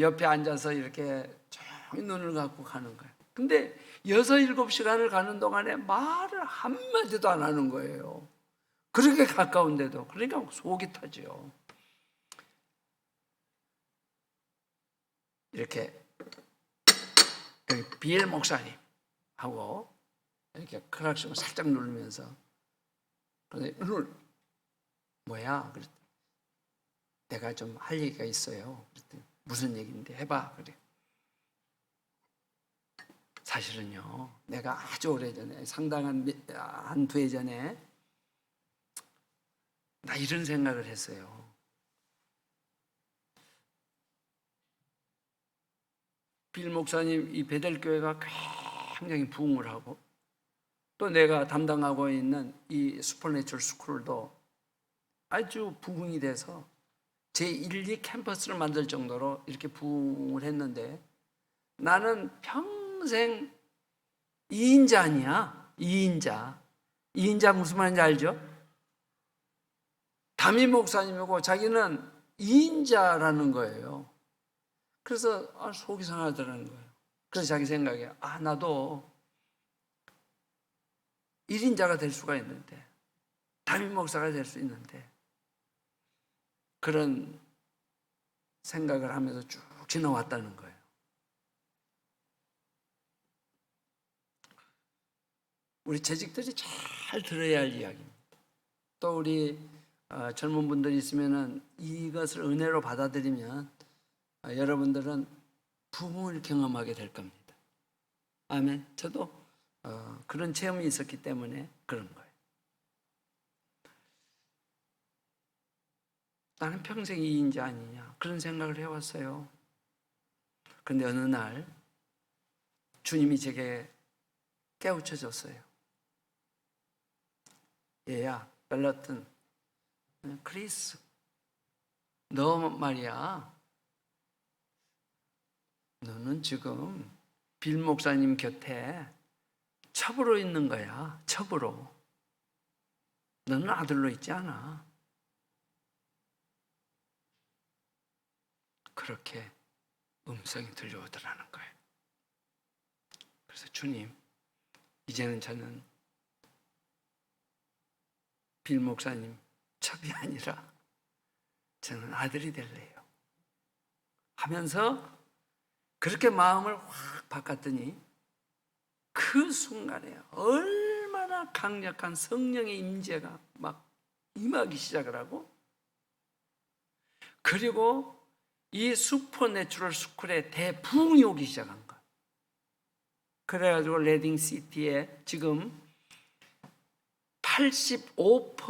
옆에 앉아서 이렇게 조용히 눈을 감고 가는 거예요. 근데 6-7시간을 가는 동안에 말을 한마디도 안 하는 거예요. 그렇게 가까운데도. 그러니까 속이 타죠. 이렇게 빌 목사님하고 이렇게 클락션을 살짝 누르면서 그런데 오늘 뭐야? 그랬더니 내가 좀 할 얘기가 있어요. 그랬더니 무슨 얘기인데 해봐. 그래. 사실은요, 내가 아주 오래전에 상당한 한두 해 전에 나 이런 생각을 했어요. 빌 목사님 이 베델 교회가 굉장히 부흥을 하고 또 내가 담당하고 있는 이 슈퍼내추럴 스쿨도 아주 부흥이 돼서 제1, 2 캠퍼스를 만들 정도로 이렇게 부흥을 했는데 나는 평생 2인자 아니야. 2인자. 2인자 무슨 말인지 알죠? 담임 목사님이고 자기는 2인자라는 거예요. 그래서 속이 상하더라는 거예요. 그래서 자기 생각에 나도 1인자가 될 수가 있는데 담임 목사가 될 수 있는데 그런 생각을 하면서 쭉 지나왔다는 거예요. 우리 재직들이 잘 들어야 할 이야기입니다. 또 우리 젊은 분들이 있으면은 이것을 은혜로 받아들이면 여러분들은 부흥을 경험하게 될 겁니다. 아멘. 저도 그런 체험이 있었기 때문에 그런 거예요. 나는 평생 이 인자 아니냐 그런 생각을 해왔어요. 그런데 어느 날 주님이 제게 깨우쳐졌어요. 얘야, 벨러튼, 크리스, 너 말이야, 너는 지금 빌 목사님 곁에 첩으로 있는 거야. 첩으로. 너는 아들로 있지 않아. 그렇게 음성이 들려오더라는 거예요. 그래서 주님, 이제는 저는 빌 목사님 첩이 아니라 저는 아들이 될래요 하면서 그렇게 마음을 확 바꿨더니 그 순간에 얼마나 강력한 성령의 임재가 막 임하기 시작을 하고, 그리고 이 슈퍼내추럴 스쿨에 대부흥이 오기 시작한 거예요. 그래가지고 레딩시티에 지금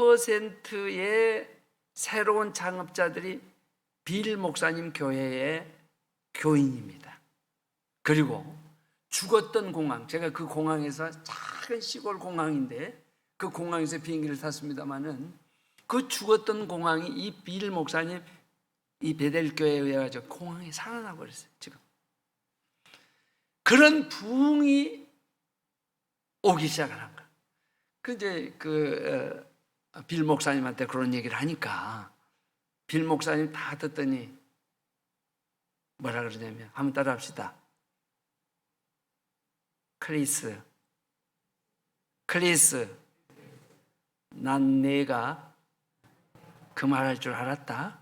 85%의 새로운 창업자들이 빌 목사님 교회의 교인입니다. 그리고 죽었던 공항, 제가 그 공항에서 작은 시골 공항인데 그 공항에서 비행기를 탔습니다마는 그 죽었던 공항이 이 빌 목사님 이 베델 교회에 의해 공항이 살아나 버렸어요. 지금 그런 부흥이 오기 시작한 거예요. 이제 빌 목사님한테 그런 얘기를 하니까 빌 목사님 다 듣더니 뭐라 그러냐면, 한번 따라합시다. 크리스, 난 내가 그 말할 줄 알았다.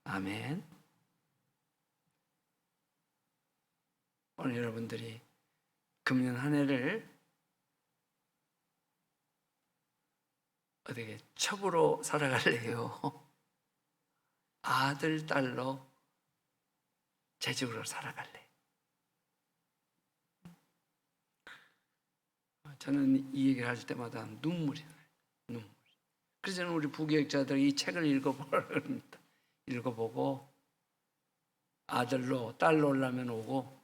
아멘. 오늘 여러분들이 금년 한 해를 어떻게 첩으로 살아갈래요? 아들, 딸로 재직으로 살아갈래? 저는 이 얘기를 할 때마다 눈물이 나요. 눈물. 그래서 저는 우리 부교육자들 이 책을 읽어보라 그럽니다. 읽어보고 아들로, 딸로 오려면 오고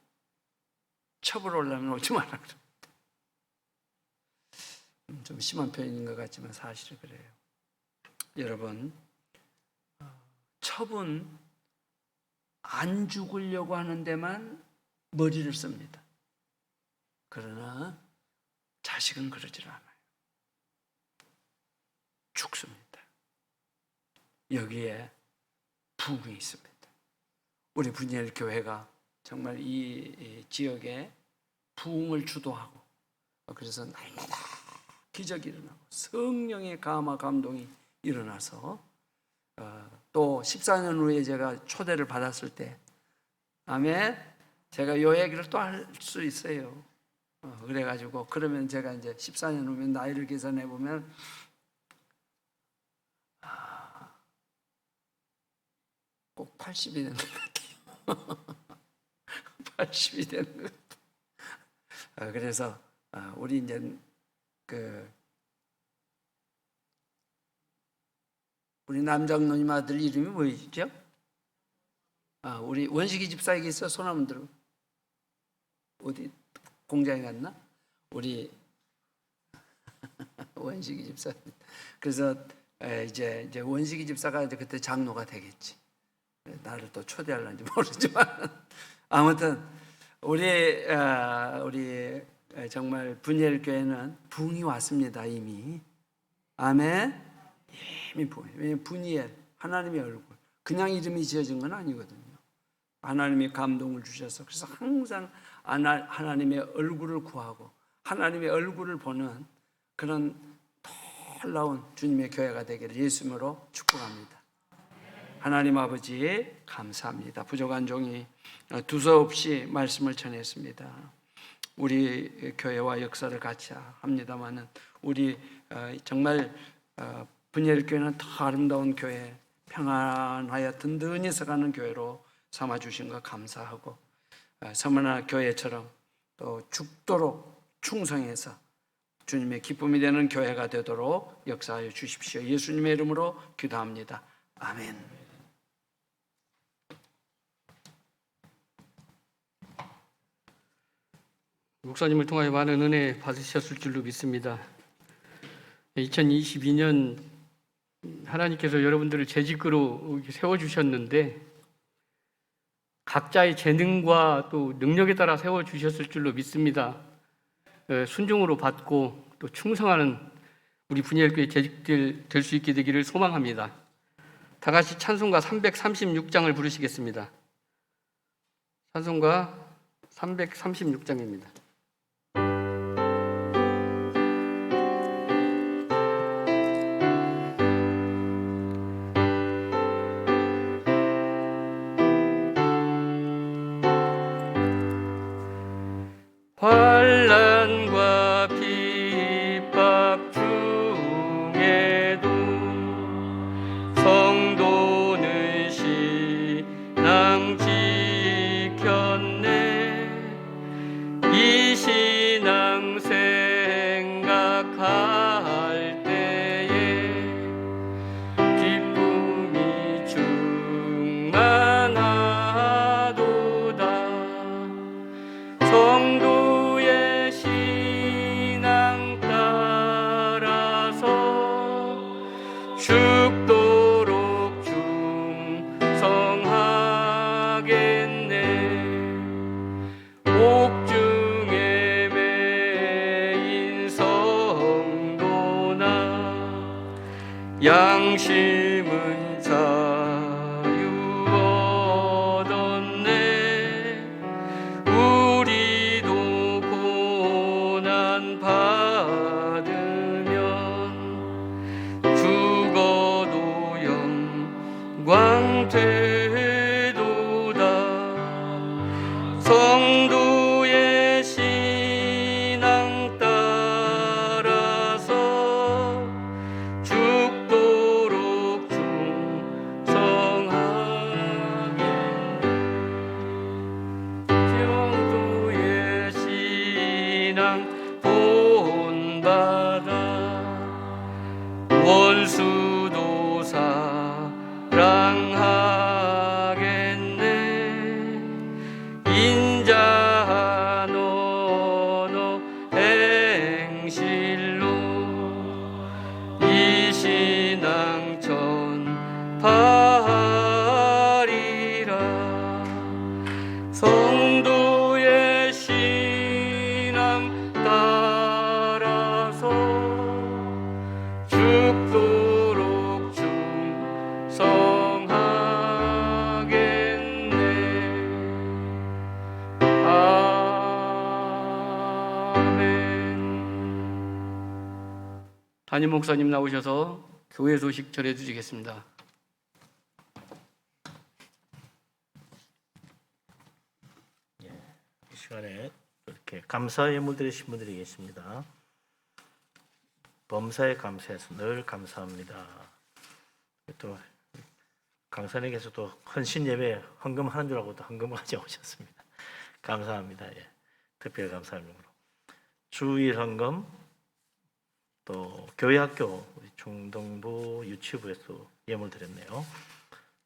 첩으로 오려면 오지 마라 그럽니다. 좀 심한 표현인 것 같지만 사실은 그래요. 여러분, 첩은 안 죽으려고 하는 데만 머리를 씁니다. 그러나 자식은 그러질 않아요. 죽습니다. 여기에 부흥이 있습니다. 우리 분열 교회가 정말 이 지역에 부흥을 주도하고, 그래서 날마다 기적이 일어나고 성령의 감화 감동이 일어나서 또 14년 후에 제가 초대를 받았을 때, 아멘, 제가 요 얘기를 또 할 수 있어요. 그래가지고 그러면 제가 이제 14년 후면 나이를 계산해 보면 꼭 80이 되는 것 같아요. 80이 되는 것 같아요. 그래서 우리 이제 우리 남장로님 아들 이름이 뭐였죠? 우리 원식이 집사에게 있어. 손 한번 들어. 어디 공장에 갔나? 우리 원식이 집사. 그래서 이제 원식이 집사가 이제 그때 장로가 되겠지. 나를 또 초대하려는지 모르지만 아무튼 우리 정말 분열 교회는 부흥이 왔습니다. 이미. 아멘. 이미 부흥. 왜냐면 분이엘, 하나님의 얼굴. 그냥 이름이 지어진 건 아니거든요. 하나님이 감동을 주셔서, 그래서 항상 하나님의 얼굴을 구하고 하나님의 얼굴을 보는 그런 놀라운 주님의 교회가 되기를 예수님으로 축복합니다. 하나님 아버지 감사합니다. 부족한 종이 두서없이 말씀을 전했습니다. 우리 교회와 역사를 같이 합니다만은 우리 정말 분열교회는 더 아름다운 교회, 평안하여 든든히 서가는 교회로 삼아주신 것 감사하고 서머나 교회처럼 또 죽도록 충성해서 주님의 기쁨이 되는 교회가 되도록 역사하여 주십시오. 예수님의 이름으로 기도합니다. 아멘. 목사님을 통하여 많은 은혜 받으셨을 줄로 믿습니다. 2022년 하나님께서 여러분들을 재직으로 세워주셨는데 각자의 재능과 또 능력에 따라 세워주셨을 줄로 믿습니다. 순종으로 받고 또 충성하는 우리 분열교회 재직들 될 수 있게 되기를 소망합니다. 다 같이 찬송가 336장을 부르시겠습니다. 찬송가 336장입니다. 환난과 핍박 중에도 성도는 신앙 지켰네. 이 신앙 생각할 때에 기쁨이 충만하도다. 성도의 신앙 따라서 죽도록 충성하겠네. 옥중에 매인 성도나 양심은 자유 얻었네. 우리도 고난 받으면 죽어도 영광 되도다. 성도의 신앙 따라서 죽도록 충성하겠네. 성도의 신앙 본받아 원수도 사랑하겠네. 인자한 언어 행실로 이 신앙 전파하리라. 성도의 신앙 따라서 죽도록 충성하겠네. 아멘. 담임 목사님 나오셔서 교회 소식 전해주시겠습니다. 이 시간에 이렇게 감사 예물 드리신 분들이 계십니다. 범사에 감사해서 늘 감사합니다. 또 강사님께서도 헌신 예배 헌금하는 줄 알고 또 헌금까지 오셨습니다. 감사합니다. 예. 특별히 감사합니다. 주일 헌금, 또 교회 학교 우리 중동부 유치부에서 예물 드렸네요.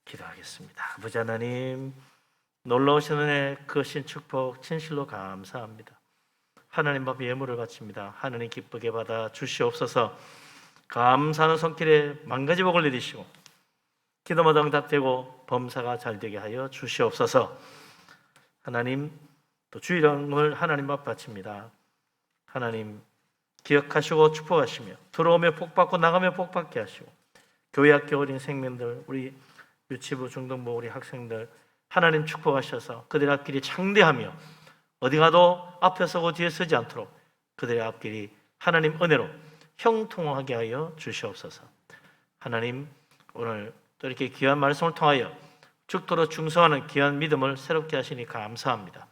기도하겠습니다. 아버지 하나님, 놀라우신 은혜, 크신 축복 진실로 감사합니다. 하나님 앞에 예물을 바칩니다. 하나님 기쁘게 받아 주시옵소서. 감사하는 손길에 만가지 복을 내리시고 기도마다 응답되고 범사가 잘 되게 하여 주시옵소서. 하나님, 또 주일을 하나님 앞에 바칩니다. 하나님 기억하시고 축복하시며 들어오며 복받고 나가며 복받게 하시고 교회 학교 어린 생명들, 우리 유치부 중등부 우리 학생들 하나님 축복하셔서 그들의 앞길이 창대하며 어디 가도 앞에 서고 뒤에 서지 않도록 그들의 앞길이 하나님 은혜로 형통하게 하여 주시옵소서. 하나님, 오늘 또 이렇게 귀한 말씀을 통하여 죽도록 충성하는 귀한 믿음을 새롭게 하시니 감사합니다.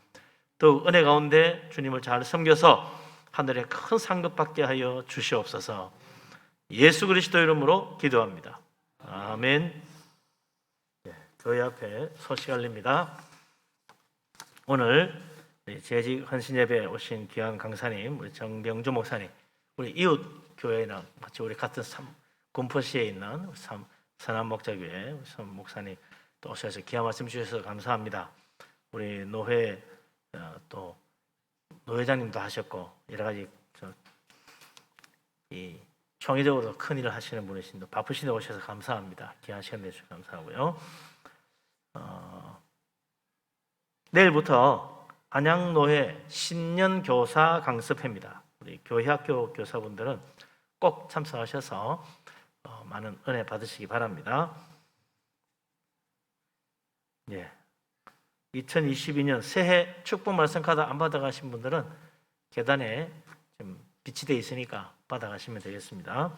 더욱 은혜 가운데 주님을 잘 섬겨서 하늘에 큰 상급 받게 하여 주시옵소서. 예수 그리스도 이름으로 기도합니다. 아멘. 교회 앞에 소식 알립니다. 오늘 재직 헌신 예배에 오신 귀한 강사님, 우리 정병주 목사님, 우리 이웃 교회나 마치 우리 같은 군포시에 있는 선한 목자교회 선 목사님 또 오셔서 귀한 말씀 주셔서 감사합니다. 우리 노회 또 노회장님도 하셨고 여러 가지 이 총회적으로 큰 일을 하시는 분이신데 바쁘신데 오셔서 감사합니다. 귀한 시간 내주셔서 감사하고요. 내일부터 안양노회 신년교사 강습회입니다. 우리 교회학교 교사분들은 꼭 참석하셔서 많은 은혜 받으시기 바랍니다. 2022년 새해 축복 말씀 카드 안 받아가신 분들은 계단에 지금 비치되어 있으니까 받아가시면 되겠습니다.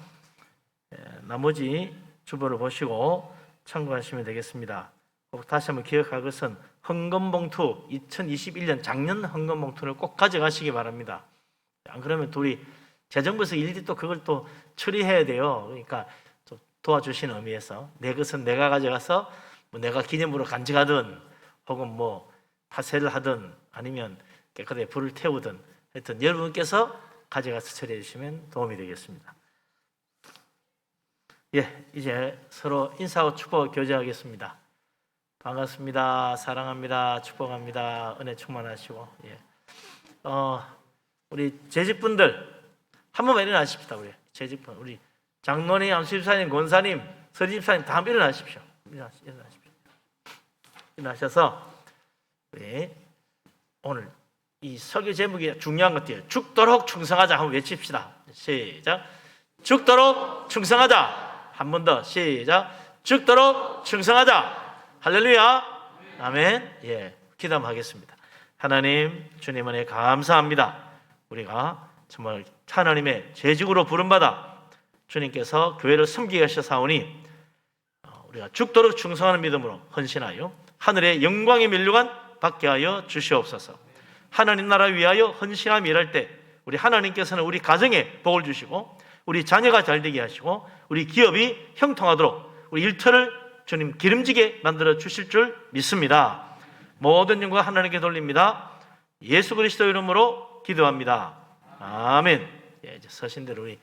나머지 주보를 보시고 참고하시면 되겠습니다. 꼭 다시 한번 기억할 것은 헌금봉투 2021년 작년 헌금봉투를 꼭 가져가시기 바랍니다. 안 그러면 우리 재정부에서 일일이 또 그걸 또 처리해야 돼요. 그러니까 좀 도와주시는 의미에서 내 것은 내가 가져가서 뭐 내가 기념으로 간직하든 혹은 뭐 파쇄를 하든 아니면 깨끗하게 불을 태우든 하여튼 여러분께서 가져가서 처리해 주시면 도움이 되겠습니다. 이제 서로 인사하고 축복 교제하겠습니다. 반갑습니다. 사랑합니다. 축복합니다. 은혜 충만하시고. 우리 재직분들 한 번만 일어나십시다. 우리 재직분, 우리 장로님, 암수집사님, 권사님, 서리집사님 다 한번 일어나십시오. 일어나십시오. 일어나셔서 우리 오늘 이 설교 제목이 중요한 것 같아요. 죽도록 충성하자. 한번 외칩시다. 시작. 죽도록 충성하자. 한 번 더. 시작. 죽도록 충성하자. 할렐루야. 아멘. 기도하겠습니다. 하나님, 주님 은혜 감사합니다. 우리가 정말 하나님의 재직으로 부름받아 주님께서 교회를 섬기게 하셔사오니 우리가 죽도록 충성하는 믿음으로 헌신하여 하늘의 영광의 면류관 받게 하여 주시옵소서. 하나님 나라 위하여 헌신하며 일할 때 우리 하나님께서는 우리 가정에 복을 주시고 우리 자녀가 잘되게 하시고 우리 기업이 형통하도록 우리 일터를 주님 기름지게 만들어 주실 줄 믿습니다. 모든 영광 하나님께 돌립니다. 예수 그리스도 이름으로 기도합니다. 아멘. 이제 서신 대로 우리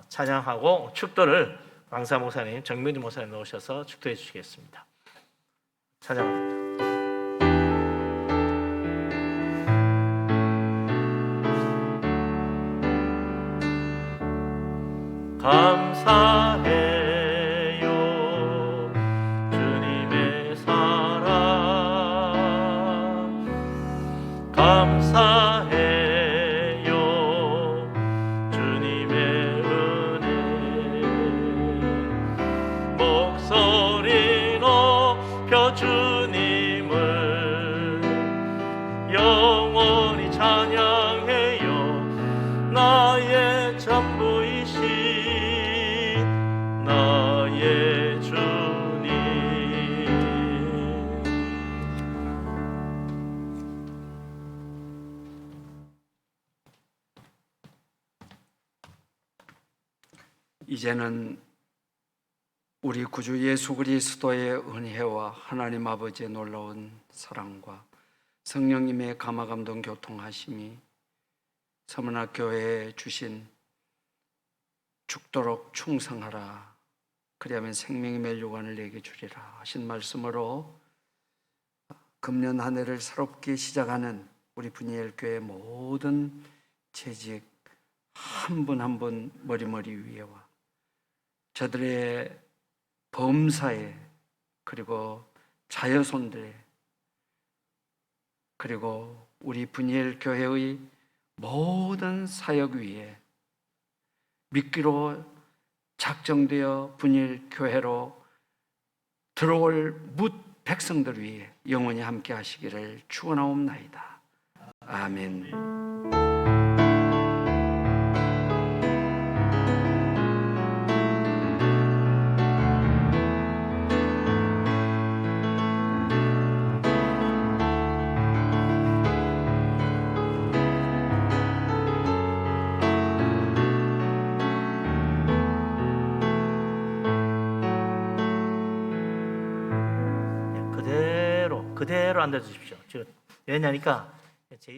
찬양하고 축도를 강사 목사님, 정명주 목사님 나오셔서 축도해 주시겠습니다. 찬양합니다. 감사해요 주님의 사랑 감사해요 주님의 은혜 목소리 높여 주님을 영원히 찬양해요 나의 전부이신 나의 주님. 이제는 우리 구주 예수 그리스도의 은혜와 하나님 아버지의 놀라운 사랑과 성령님의 감화감동 교통하심이 서문학교회에 주신 죽도록 충성하라 그리하면 생명의 멸류관을 내게 주리라 하신 말씀으로 금년 한 해를 새롭게 시작하는 우리 분이엘교회 모든 재직 한 분 한 분 머리머리 위에와 저들의 범사에 그리고 자여손들의 그리고 우리 분이엘교회의 모든 사역 위에 믿기로 작정되어 분일교회로 들어올 뭇 백성들 위해 영원히 함께 하시기를 축원하옵나이다. 아멘. 그대로 앉아 주십시오. 왜냐니까 제